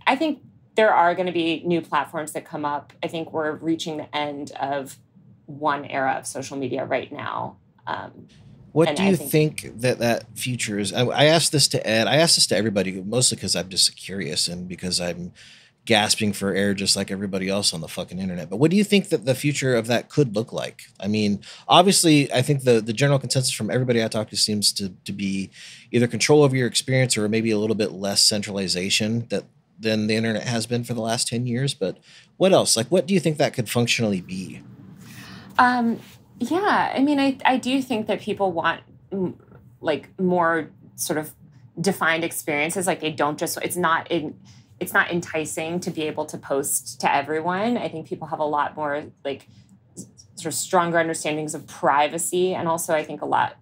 [SPEAKER 6] there are going to be new platforms that come up. I think we're reaching the end of one era of social media right now.
[SPEAKER 4] What do you think that future is? I asked this to Ed. I asked this to everybody, mostly because I'm just curious and because I'm gasping for air just like everybody else on the fucking internet. But what do you think that the future of that could look like? I mean, obviously, I think the general consensus from everybody I talk to seems to be either control over your experience or maybe a little bit less centralization than the internet has been for the last 10 years. But what else? Like, what do you think that could functionally be?
[SPEAKER 6] Yeah, I mean, I do think that people want like more sort of defined experiences. Like, they don't just, it's not enticing to be able to post to everyone. I think people have a lot more like sort of stronger understandings of privacy. And also I think a lot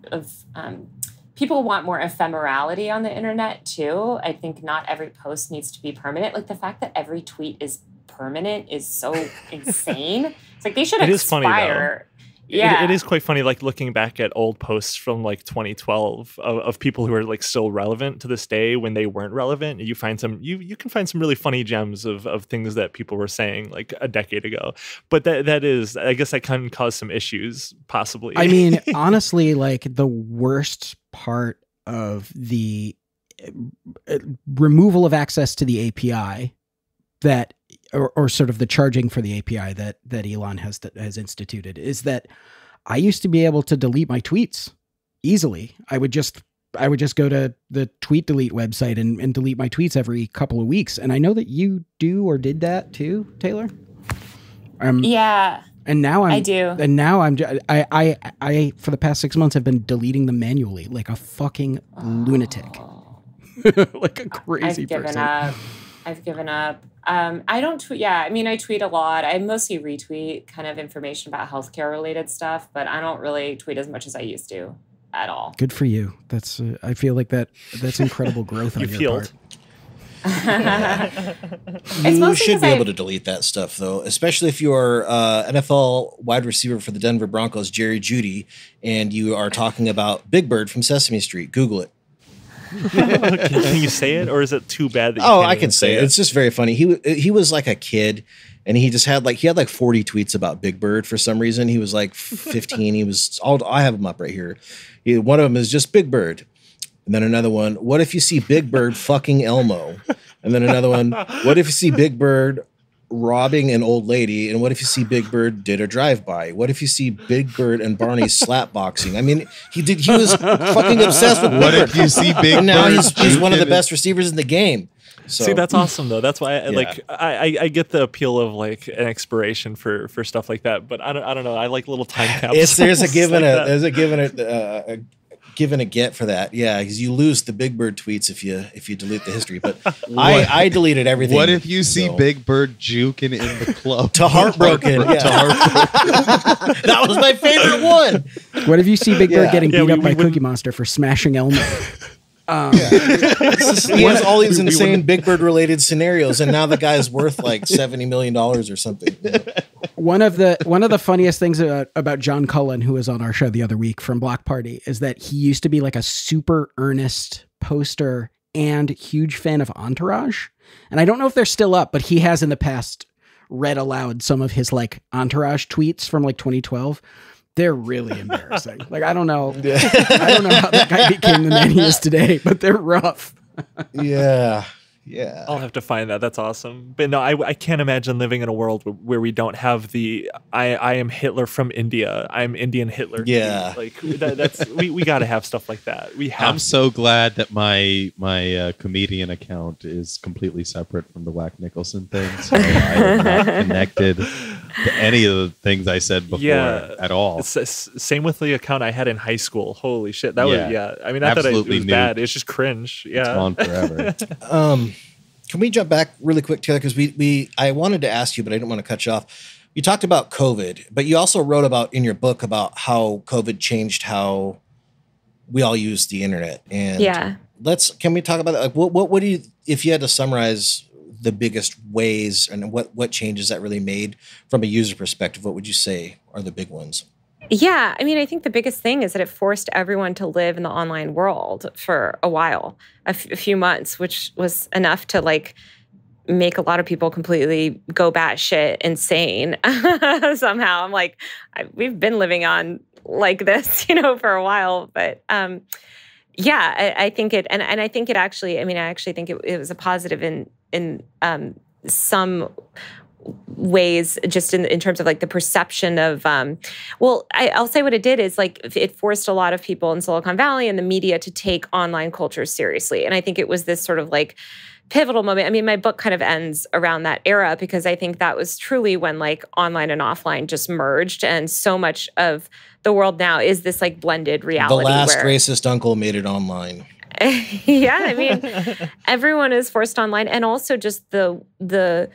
[SPEAKER 6] of people want more ephemerality on the internet too. I think not every post needs to be permanent. Like, the fact that every tweet is permanent is so insane. It's like they should expire.
[SPEAKER 5] It is funny, though.
[SPEAKER 6] Yeah,
[SPEAKER 5] it is quite funny, like looking back at old posts from like 2012 of people who are like still relevant to this day when they weren't relevant. You find you can find some really funny gems of things that people were saying like a decade ago. But that is, I guess, that can cause some issues possibly.
[SPEAKER 1] I mean, honestly, like the worst part of the removal of access to the API that, or sort of the charging for the API that Elon has instituted, is that I used to be able to delete my tweets easily. I would just go to the tweet delete website and delete my tweets every couple of weeks. And I know that you do or did that too, Taylor.
[SPEAKER 6] Yeah.
[SPEAKER 1] And now
[SPEAKER 6] I do.
[SPEAKER 1] And now I for the past 6 months have been deleting them manually like a fucking lunatic, like a crazy person.
[SPEAKER 6] I've given up. I don't tweet. Yeah, I mean, I tweet a lot. I mostly retweet kind of information about healthcare related stuff, but I don't really tweet as much as I used to at all.
[SPEAKER 1] Good for you. That's I feel like that's incredible growth on your part.
[SPEAKER 4] You should be able to delete that stuff, though, especially if you are NFL wide receiver for the Denver Broncos, Jerry Jeudy, and you are talking about Big Bird from Sesame Street. Google it.
[SPEAKER 5] Can you say it, or is it too bad that you
[SPEAKER 4] I can say it. It's just very funny. He was like a kid, and he just had like 40 tweets about Big Bird for some reason. He was like 15. I have them up right here. One of them is just Big Bird. And then another one, what if you see Big Bird fucking Elmo? And then another one, what if you see Big Bird robbing an old lady? And what if you see Big Bird did a drive-by? What if you see Big Bird and Barney slap boxing? I mean, he was fucking obsessed with Big Bird.
[SPEAKER 3] What if you see Big Bird?
[SPEAKER 4] Now he's one of the best receivers in the game. So.
[SPEAKER 5] See, that's awesome though. That's why I get the appeal of like an expiration for stuff like that. But I don't know. I like little time capsules.
[SPEAKER 4] There's a give and a get for that. Yeah, because you lose the Big Bird tweets if you delete the history. But I deleted everything.
[SPEAKER 3] What if you see Big Bird juking in the club?
[SPEAKER 4] To Heartbroken. That was my favorite one.
[SPEAKER 1] What if you see Big Bird getting beat up by Cookie Monster for smashing Elmo?
[SPEAKER 4] He has all these insane Big Bird related scenarios, and now the guy's worth like $70 million or something.
[SPEAKER 1] One of the funniest things about John Cullen, who was on our show the other week from Block Party, is that he used to be like a super earnest poster and huge fan of Entourage. And I don't know if they're still up, but he has in the past read aloud some of his like Entourage tweets from like 2012. They're really embarrassing. Like, I don't know how that guy became the man he is today, but they're rough.
[SPEAKER 4] Yeah.
[SPEAKER 5] I'll have to find that. That's awesome. But no, I can't imagine living in a world where we don't have the I am Hitler from India. I'm Indian Hitler.
[SPEAKER 4] Yeah.
[SPEAKER 5] Like that's we got to have stuff like that. I'm
[SPEAKER 3] so glad that my comedian account is completely separate from the Whack Nicholson thing. So I am not connected to any of the things I said before at all.
[SPEAKER 5] It's same with the account I had in high school. Holy shit. That was I mean, not that it was bad. It's just cringe. Yeah.
[SPEAKER 3] It's gone forever.
[SPEAKER 4] Can we jump back really quick, Taylor? Because I wanted to ask you, but I didn't want to cut you off. You talked about COVID, but you also wrote about in your book about how COVID changed how we all use the internet. And can we talk about that? Like, what do you, if you had to summarize the biggest ways and what changes that really made from a user perspective, what would you say are the big ones?
[SPEAKER 6] Yeah, I mean, I think the biggest thing is that it forced everyone to live in the online world for a while, a few months, which was enough to like make a lot of people completely go batshit insane somehow. I'm like, we've been living on like this, for a while, but I think it, and I think it actually, I actually think it was a positive in some ways, just in terms of like the perception of, I'll say what it did is like it forced a lot of people in Silicon Valley and the media to take online culture seriously. And I think it was this sort of like pivotal moment. My book kind of ends around that era because I think that was truly when like online and offline just merged. And so much of the world now is this like blended reality.
[SPEAKER 4] The last racist uncle made it online.
[SPEAKER 6] Everyone is forced online. And also just the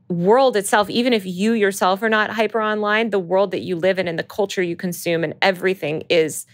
[SPEAKER 6] world itself, even if you yourself are not hyper online, the world that you live in and the culture you consume and everything is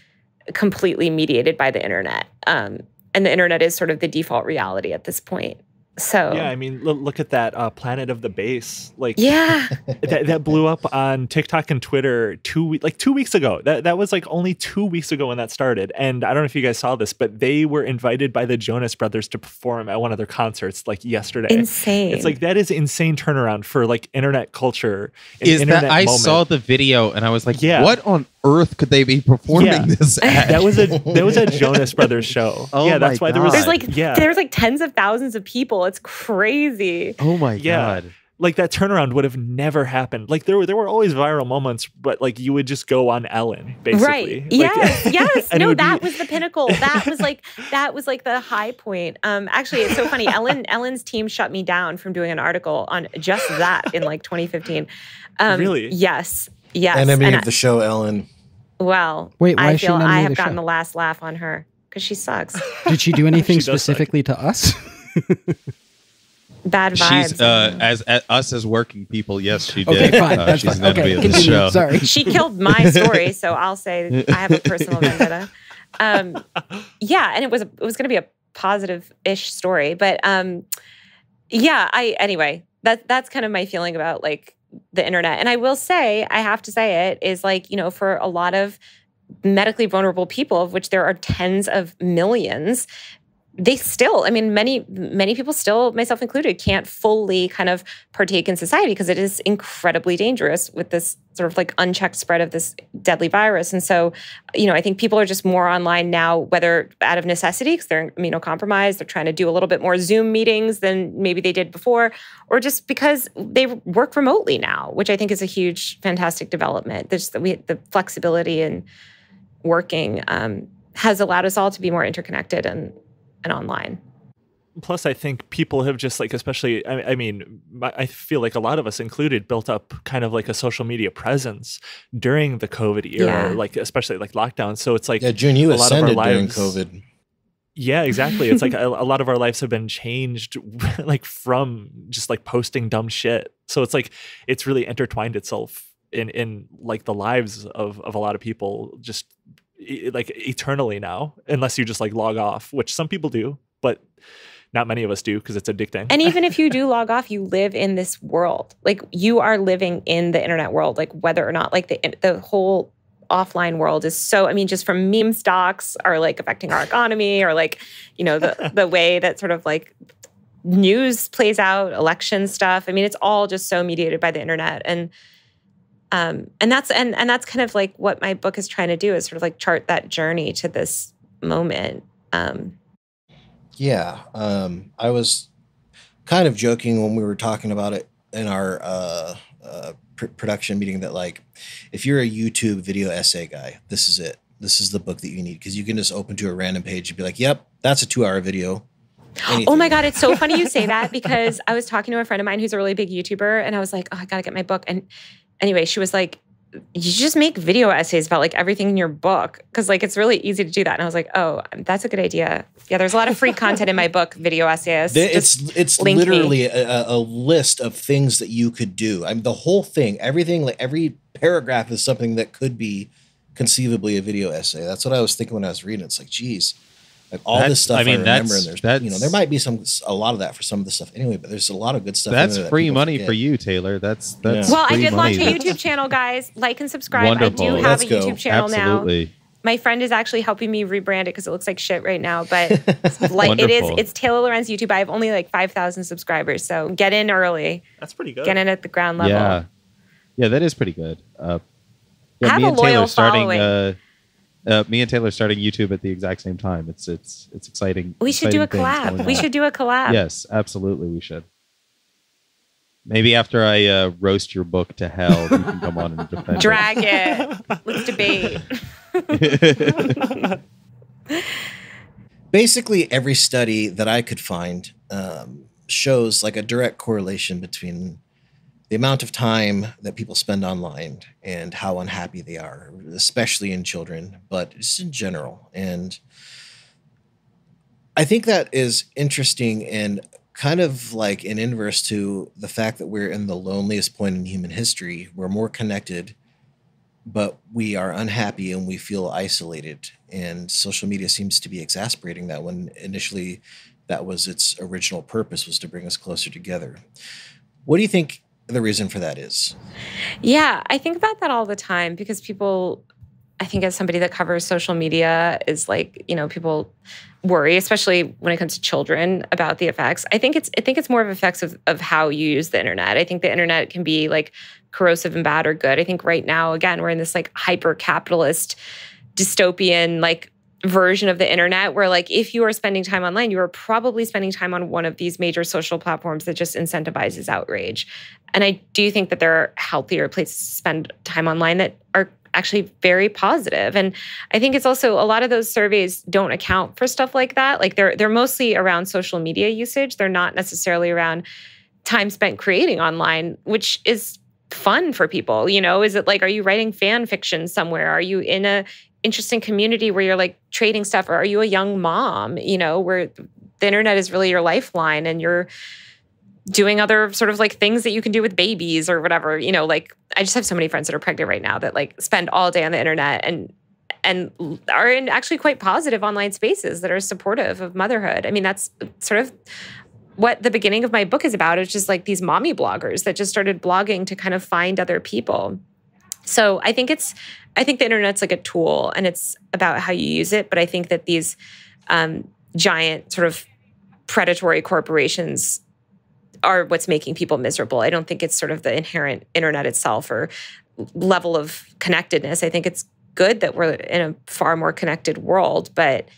[SPEAKER 6] completely mediated by the internet. And the internet is sort of the default reality at this point. So
[SPEAKER 5] yeah, look at that Planet of the Base. Like that blew up on TikTok and Twitter 2 weeks ago. That was like only 2 weeks ago when that started. And I don't know if you guys saw this, but they were invited by the Jonas Brothers to perform at one of their concerts like yesterday.
[SPEAKER 6] Insane.
[SPEAKER 5] It's like that is insane turnaround for like internet culture.
[SPEAKER 3] I saw the video and I was like, what on earth could they be performing this at?
[SPEAKER 5] That was a Jonas Brothers show. That's why
[SPEAKER 6] there's like tens of thousands of people. It's crazy.
[SPEAKER 3] Oh my God.
[SPEAKER 5] Like that turnaround would have never happened. Like there were always viral moments, but like you would just go on Ellen, basically.
[SPEAKER 6] Right. Yes. No, that was the pinnacle. That was like the high point. Actually, it's so funny. Ellen's team shut me down from doing an article on just that in like 2015.
[SPEAKER 5] Really?
[SPEAKER 6] Yes.
[SPEAKER 4] Enemy of the show, Ellen.
[SPEAKER 6] Well,
[SPEAKER 1] wait, why
[SPEAKER 6] I feel I have gotten
[SPEAKER 1] show?
[SPEAKER 6] The last laugh on her because she sucks.
[SPEAKER 1] Did she do anything specifically to us?
[SPEAKER 6] Bad vibes.
[SPEAKER 3] She's as us as working people. Yes, she did.
[SPEAKER 1] Okay, fine.
[SPEAKER 3] She's an enemy of the show.
[SPEAKER 1] Sorry,
[SPEAKER 6] she killed my story, so I'll say I have a personal vendetta. And it was going to be a positive-ish story, but anyway, that's kind of my feeling about like the internet. And I will say, I have to say it is like for a lot of medically vulnerable people, of which there are tens of millions. They still, many people still, myself included, can't fully kind of partake in society because it is incredibly dangerous with this sort of like unchecked spread of this deadly virus. And so, I think people are just more online now, whether out of necessity because they're immunocompromised, they're trying to do a little bit more Zoom meetings than maybe they did before, or just because they work remotely now, which I think is a huge, fantastic development. The flexibility in working has allowed us all to be more interconnected and online.
[SPEAKER 5] Plus, I think people have just like, especially, I feel like a lot of us included built up kind of like a social media presence during the COVID era, like especially like lockdown. So it's like
[SPEAKER 4] June, you ascended during COVID.
[SPEAKER 5] Yeah, exactly. It's like a lot of our lives have been changed like from just like posting dumb shit. So it's like it's really intertwined itself in like the lives of a lot of people just like eternally now, unless you just like log off, which some people do, but not many of us do because it's addicting.
[SPEAKER 6] And even if you do log off, you live in this world. Like you are living in the internet world, like whether or not like the whole offline world is so, just from meme stocks are like affecting our economy or like, the way that sort of like news plays out, election stuff. It's all just so mediated by the internet. And that's kind of like what my book is trying to do is sort of like chart that journey to this moment.
[SPEAKER 4] I was kind of joking when we were talking about it in our production meeting that like, if you're a YouTube video essay guy, this is it. This is the book that you need because you can just open to a random page and be like, yep, that's a 2-hour video. Anything.
[SPEAKER 6] Oh my God, it's so funny you say that because I was talking to a friend of mine who's a really big YouTuber and I was like, oh, I got to get my book. And anyway, she was like, you just make video essays about like everything in your book, because like it's really easy to do that. And I was like, oh, that's a good idea. Yeah, there's a lot of free content in my book, Video Essays.
[SPEAKER 4] It's literally a list of things that you could do. I mean, the whole thing, everything, like every paragraph is something that could be conceivably a video essay. That's what I was thinking when I was reading. It's like, geez, like all this stuff I remember, and there's there might be a lot of that for some of the stuff anyway, but there's a lot of good stuff.
[SPEAKER 3] That's free money for you, Taylor. That's
[SPEAKER 6] well, I did launch a YouTube channel, guys. Like and subscribe.
[SPEAKER 3] Wonderful.
[SPEAKER 6] I do have a YouTube channel
[SPEAKER 3] Absolutely.
[SPEAKER 6] now. My friend is actually helping me rebrand it because it looks like shit right now. But like it's Taylor Lorenz YouTube. I have only like 5,000 subscribers, so get in early.
[SPEAKER 5] That's pretty good.
[SPEAKER 6] Get in at the ground level.
[SPEAKER 3] Yeah, that is pretty good.
[SPEAKER 6] I have a loyal following.
[SPEAKER 3] Me and Taylor starting YouTube at the exact same time. It's exciting.
[SPEAKER 6] We should do a collab. We should do a collab.
[SPEAKER 3] Yes, absolutely, we should. Maybe after I roast your book to hell, you can come on and defend
[SPEAKER 6] Drag it. Let's debate.
[SPEAKER 4] Basically, every study that I could find shows like a direct correlation between the amount of time that people spend online and how unhappy they are, especially in children, but just in general. And I think that is interesting and kind of like an inverse to the fact that we're in the loneliest point in human history. We're more connected, but we are unhappy and we feel isolated. And social media seems to be exacerbating that, when initially that was its original purpose, was to bring us closer together. What do you think the reason for that is?
[SPEAKER 6] Yeah, I think about that all the time, because people, I think as somebody that covers social media, is like, people worry, especially when it comes to children, about the effects. I think it's more of effects of how you use the internet. I think the internet can be like corrosive and bad or good. I think right now, again, we're in this like hyper-capitalist dystopian like version of the internet where like if you are spending time online, you are probably spending time on one of these major social platforms that just incentivizes outrage. And I do think that there are healthier places to spend time online that are actually very positive. And I think it's also a lot of those surveys don't account for stuff like that. Like they're mostly around social media usage. They're not necessarily around time spent creating online, which is fun for people. Is it like, are you writing fan fiction somewhere? Are you in a interesting community where you're like trading stuff? Or are you a young mom, where the internet is really your lifeline and you're doing other sort of like things that you can do with babies or whatever, like I just have so many friends that are pregnant right now that like spend all day on the internet and are in actually quite positive online spaces that are supportive of motherhood. I mean, that's sort of what the beginning of my book is about. It's just like these mommy bloggers that just started blogging to kind of find other people. So I think the internet's like a tool and it's about how you use it. But I think that these giant sort of predatory corporations are what's making people miserable. I don't think it's sort of the inherent internet itself or level of connectedness. I think it's good that we're in a far more connected world, but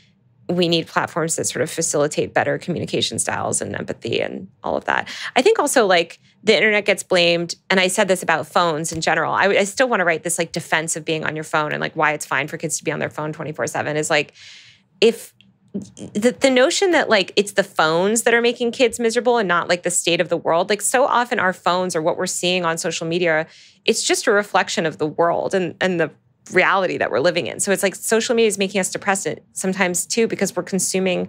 [SPEAKER 6] we need platforms that sort of facilitate better communication styles and empathy and all of that. I think also like the internet gets blamed, and I said this about phones in general. I still want to write this like defense of being on your phone and like why it's fine for kids to be on their phone 24/7 is like, if the notion that like it's the phones that are making kids miserable and not like the state of the world. Like so often our phones or what we're seeing on social media, it's just a reflection of the world and the reality that we're living in. So it's like social media is making us depressed sometimes too, because we're consuming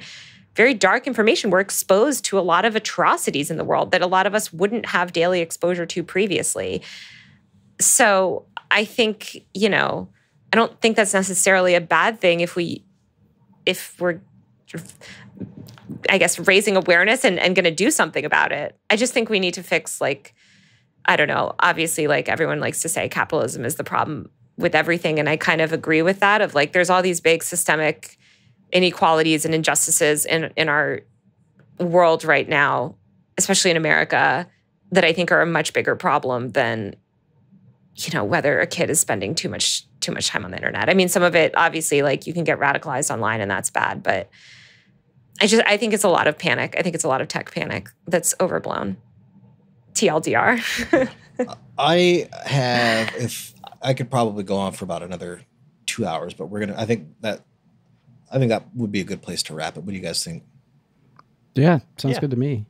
[SPEAKER 6] very dark information. We're exposed to a lot of atrocities in the world that a lot of us wouldn't have daily exposure to previously. So I think, I don't think that's necessarily a bad thing if we're I guess raising awareness and going to do something about it. I just think we need to fix like, I don't know, obviously like everyone likes to say capitalism is the problem with everything. And I kind of agree with that of like, there's all these big systemic inequalities and injustices in our world right now, especially in America, that I think are a much bigger problem than, whether a kid is spending too much time on the internet. I mean, some of it, obviously, like you can get radicalized online and that's bad, but I think it's a lot of panic. I think it's a lot of tech panic that's overblown. TLDR.
[SPEAKER 4] If I could probably go on for about another 2 hours, but I think that would be a good place to wrap it. What do you guys think?
[SPEAKER 1] Yeah, sounds good to me.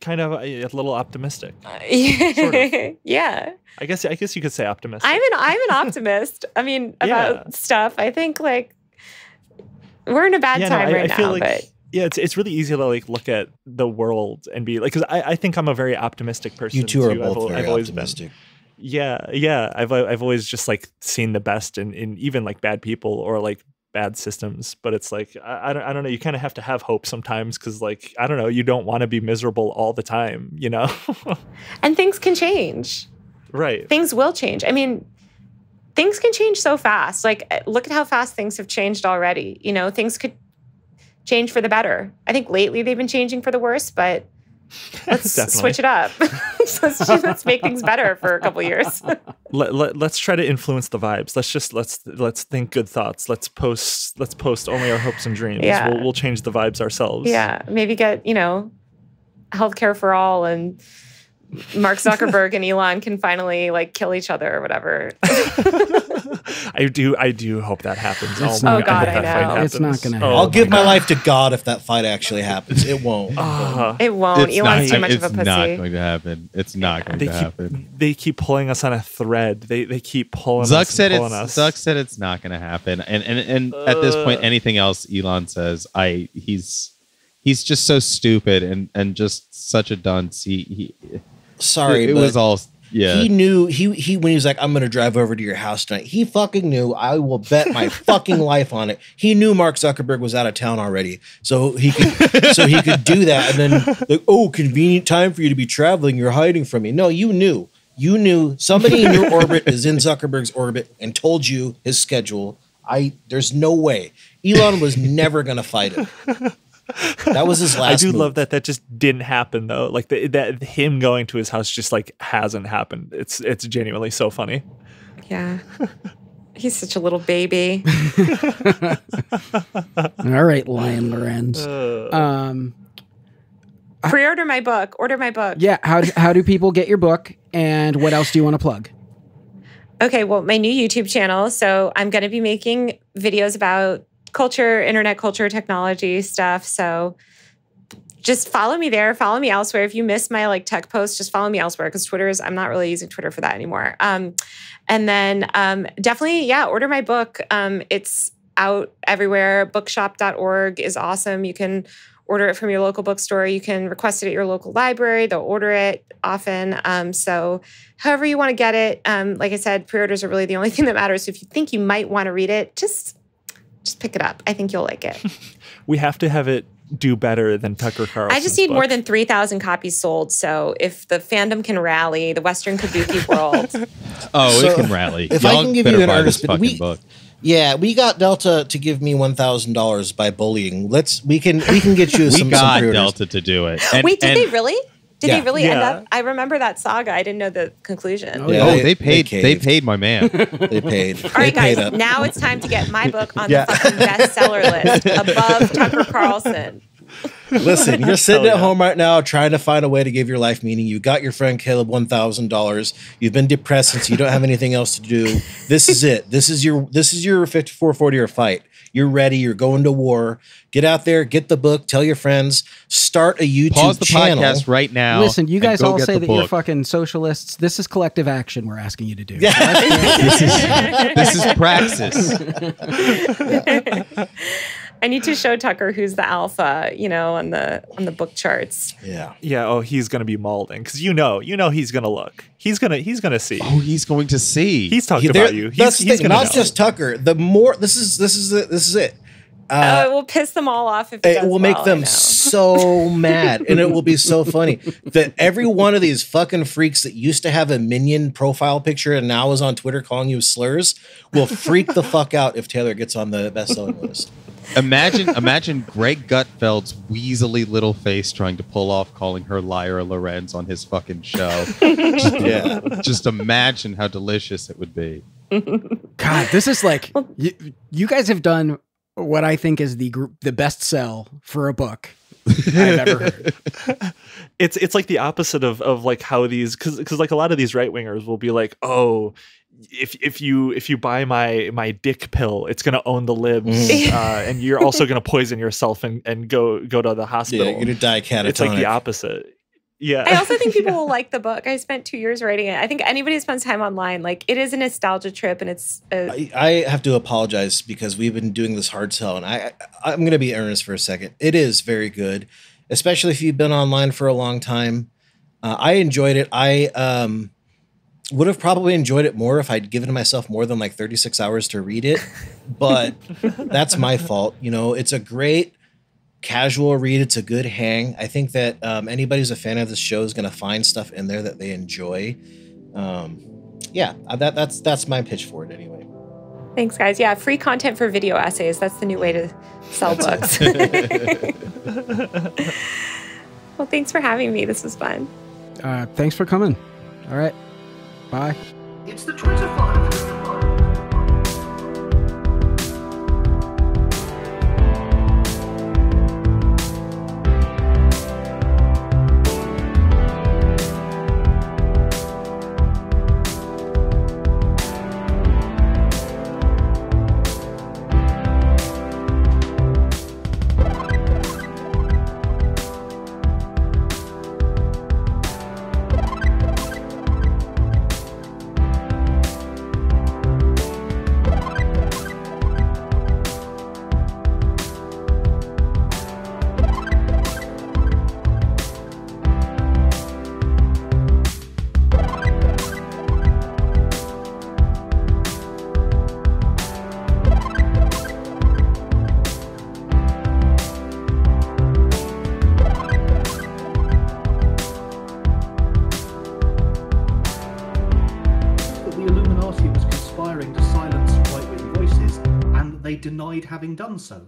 [SPEAKER 5] kind of a little optimistic.
[SPEAKER 6] Sort of. Yeah.
[SPEAKER 5] I guess you could say optimistic.
[SPEAKER 6] I'm an optimist. I mean, about stuff. I think like we're in a bad time right now. Feel like, but
[SPEAKER 5] yeah, it's really easy to like look at the world and be like, because I think I'm a very optimistic person.
[SPEAKER 4] You two are both very optimistic.
[SPEAKER 5] Yeah. I've always just like seen the best in even like bad people or like bad systems, but it's like I don't know. You kind of have to have hope sometimes because like I don't know. You don't want to be miserable all the time, you know.
[SPEAKER 6] And things can change.
[SPEAKER 5] Right.
[SPEAKER 6] Things will change. I mean, things can change so fast. Like look at how fast things have changed already. You know, things could change for the better. I think lately they've been changing for the worse, but let's switch it up. let's make things better for a couple of years.
[SPEAKER 5] Let's try to influence the vibes. Let's think good thoughts. Let's post only our hopes and dreams.
[SPEAKER 6] Yeah.
[SPEAKER 5] We'll change the vibes ourselves.
[SPEAKER 6] Yeah, maybe get healthcare for all, and Mark Zuckerberg and Elon can finally like kill each other or whatever.
[SPEAKER 5] I do hope that happens.
[SPEAKER 6] Oh God, I know.
[SPEAKER 1] It's not going to happen.
[SPEAKER 4] I'll give my life to God if that fight actually happens. It won't.
[SPEAKER 6] It won't. Elon's too much of a pussy.
[SPEAKER 3] It's not going to happen. It's not going to happen.
[SPEAKER 5] They keep pulling us on a thread. They keep pulling
[SPEAKER 3] Zuck
[SPEAKER 5] us.
[SPEAKER 3] Zuck said it's not going to happen. And at this point, anything else Elon says, he's just so stupid and just such a dunce. It was all. Yeah.
[SPEAKER 4] He knew he when he was like, I'm gonna drive over to your house tonight. He fucking knew. I will bet my fucking life on it. He knew Mark Zuckerberg was out of town already. So he could do that. And then like, oh, convenient time for you to be traveling. You're hiding from me. No, you knew. You knew somebody in your orbit is in Zuckerberg's orbit and told you his schedule. There's no way. Elon was never gonna fight him. That was his last move.
[SPEAKER 5] Love that just didn't happen though. Like that him going to his house just like hasn't happened. It's genuinely so funny.
[SPEAKER 6] Yeah. He's such a little baby.
[SPEAKER 1] All right, Lion Lorenz.
[SPEAKER 6] Pre-order my book. Order my book.
[SPEAKER 1] Yeah. How do people get your book? And what else do you want to plug?
[SPEAKER 6] Okay, well, my new YouTube channel. So I'm going to be making videos about culture, internet culture, technology stuff. So just follow me there. Follow me elsewhere. If you miss my like tech posts, just follow me elsewhere because I'm not really using Twitter for that anymore. And then definitely, order my book. It's out everywhere. Bookshop.org is awesome. You can order it from your local bookstore. You can request it at your local library. They'll order it often. So however you want to get it, like I said, pre-orders are really the only thing that matters. So if you think you might want to read it, just pick it up. I think you'll like it.
[SPEAKER 5] We have to have it do better than Tucker Carlson's
[SPEAKER 6] I just need
[SPEAKER 5] book.
[SPEAKER 6] more than 3,000 copies sold. So if the fandom can rally, the Western Kabuki world.
[SPEAKER 3] It can rally.
[SPEAKER 4] If I can give you an artist
[SPEAKER 3] book.
[SPEAKER 4] Yeah, we got Delta to give me $1,000 by bullying. We can get you some.
[SPEAKER 3] We got
[SPEAKER 4] pre-orders.
[SPEAKER 3] Delta to do it.
[SPEAKER 6] Wait, did they really? Did they really end
[SPEAKER 5] Yeah.
[SPEAKER 6] up? I remember that saga. I didn't know the conclusion.
[SPEAKER 3] They paid. They paid my man.
[SPEAKER 4] They paid.
[SPEAKER 6] All right, guys. Now it's time to get my book on the fucking bestseller list above Tucker Carlson.
[SPEAKER 4] Listen, you're sitting at home right now trying to find a way to give your life meaning. You got your friend Caleb $1,000. You've been depressed since you don't have anything else to do. This is it. This is your 5440 fight. You're ready. You're going to war. Get out there. Get the book. Tell your friends. Start a YouTube channel.
[SPEAKER 3] Pause the podcast right now.
[SPEAKER 1] Listen, you guys all say that
[SPEAKER 3] book.
[SPEAKER 1] you're fucking socialists. This is collective action we're asking you to do.
[SPEAKER 3] This is praxis.
[SPEAKER 6] I need to show Tucker who's the alpha, on the book charts.
[SPEAKER 4] Yeah.
[SPEAKER 5] Yeah. Oh, he's gonna be mauling because he's gonna look. He's gonna see.
[SPEAKER 3] Oh, he's going to see.
[SPEAKER 5] He's talked about you. He's gonna
[SPEAKER 4] not
[SPEAKER 5] know.
[SPEAKER 4] just Tucker. The more this is it.
[SPEAKER 6] It will piss them all off if
[SPEAKER 4] it will make them so mad, and it will be so funny that every one of these fucking freaks that used to have a Minion profile picture and now is on Twitter calling you slurs will freak the fuck out if Taylor gets on the best-selling list.
[SPEAKER 3] Imagine Greg Gutfeld's weaselly little face trying to pull off calling her Lyra Lorenz on his fucking show. Just imagine how delicious it would be.
[SPEAKER 1] God, this is like you guys have done what I think is the best sell for a book I've ever heard.
[SPEAKER 5] It's like the opposite of like how these because like a lot of these right wingers will be like, oh, if you buy my dick pill, it's gonna own the libs, and you're also gonna poison yourself and go to the hospital.
[SPEAKER 4] Yeah, you're gonna die catatonic.
[SPEAKER 5] It's like the opposite. Yeah.
[SPEAKER 6] I also think people will like the book. I spent 2 years writing it. I think anybody who spends time online, like, it is a nostalgia trip, and it's
[SPEAKER 4] I have to apologize because we've been doing this hard sell, and I'm going to be earnest for a second. It is very good, especially if you've been online for a long time. I enjoyed it. I would have probably enjoyed it more if I'd given myself more than like 36 hours to read it, but that's my fault. You know, it's a great casual read. It's a good hang. I think that anybody who's a fan of this show is going to find stuff in there that they enjoy. That's my pitch for it anyway.
[SPEAKER 6] Thanks, guys. Yeah, free content for video essays. That's the new way to sell books. Well, thanks for having me. This was fun.
[SPEAKER 1] Thanks for coming. All right. Bye.
[SPEAKER 2] It's the Twitter file.
[SPEAKER 7] Denied having done so.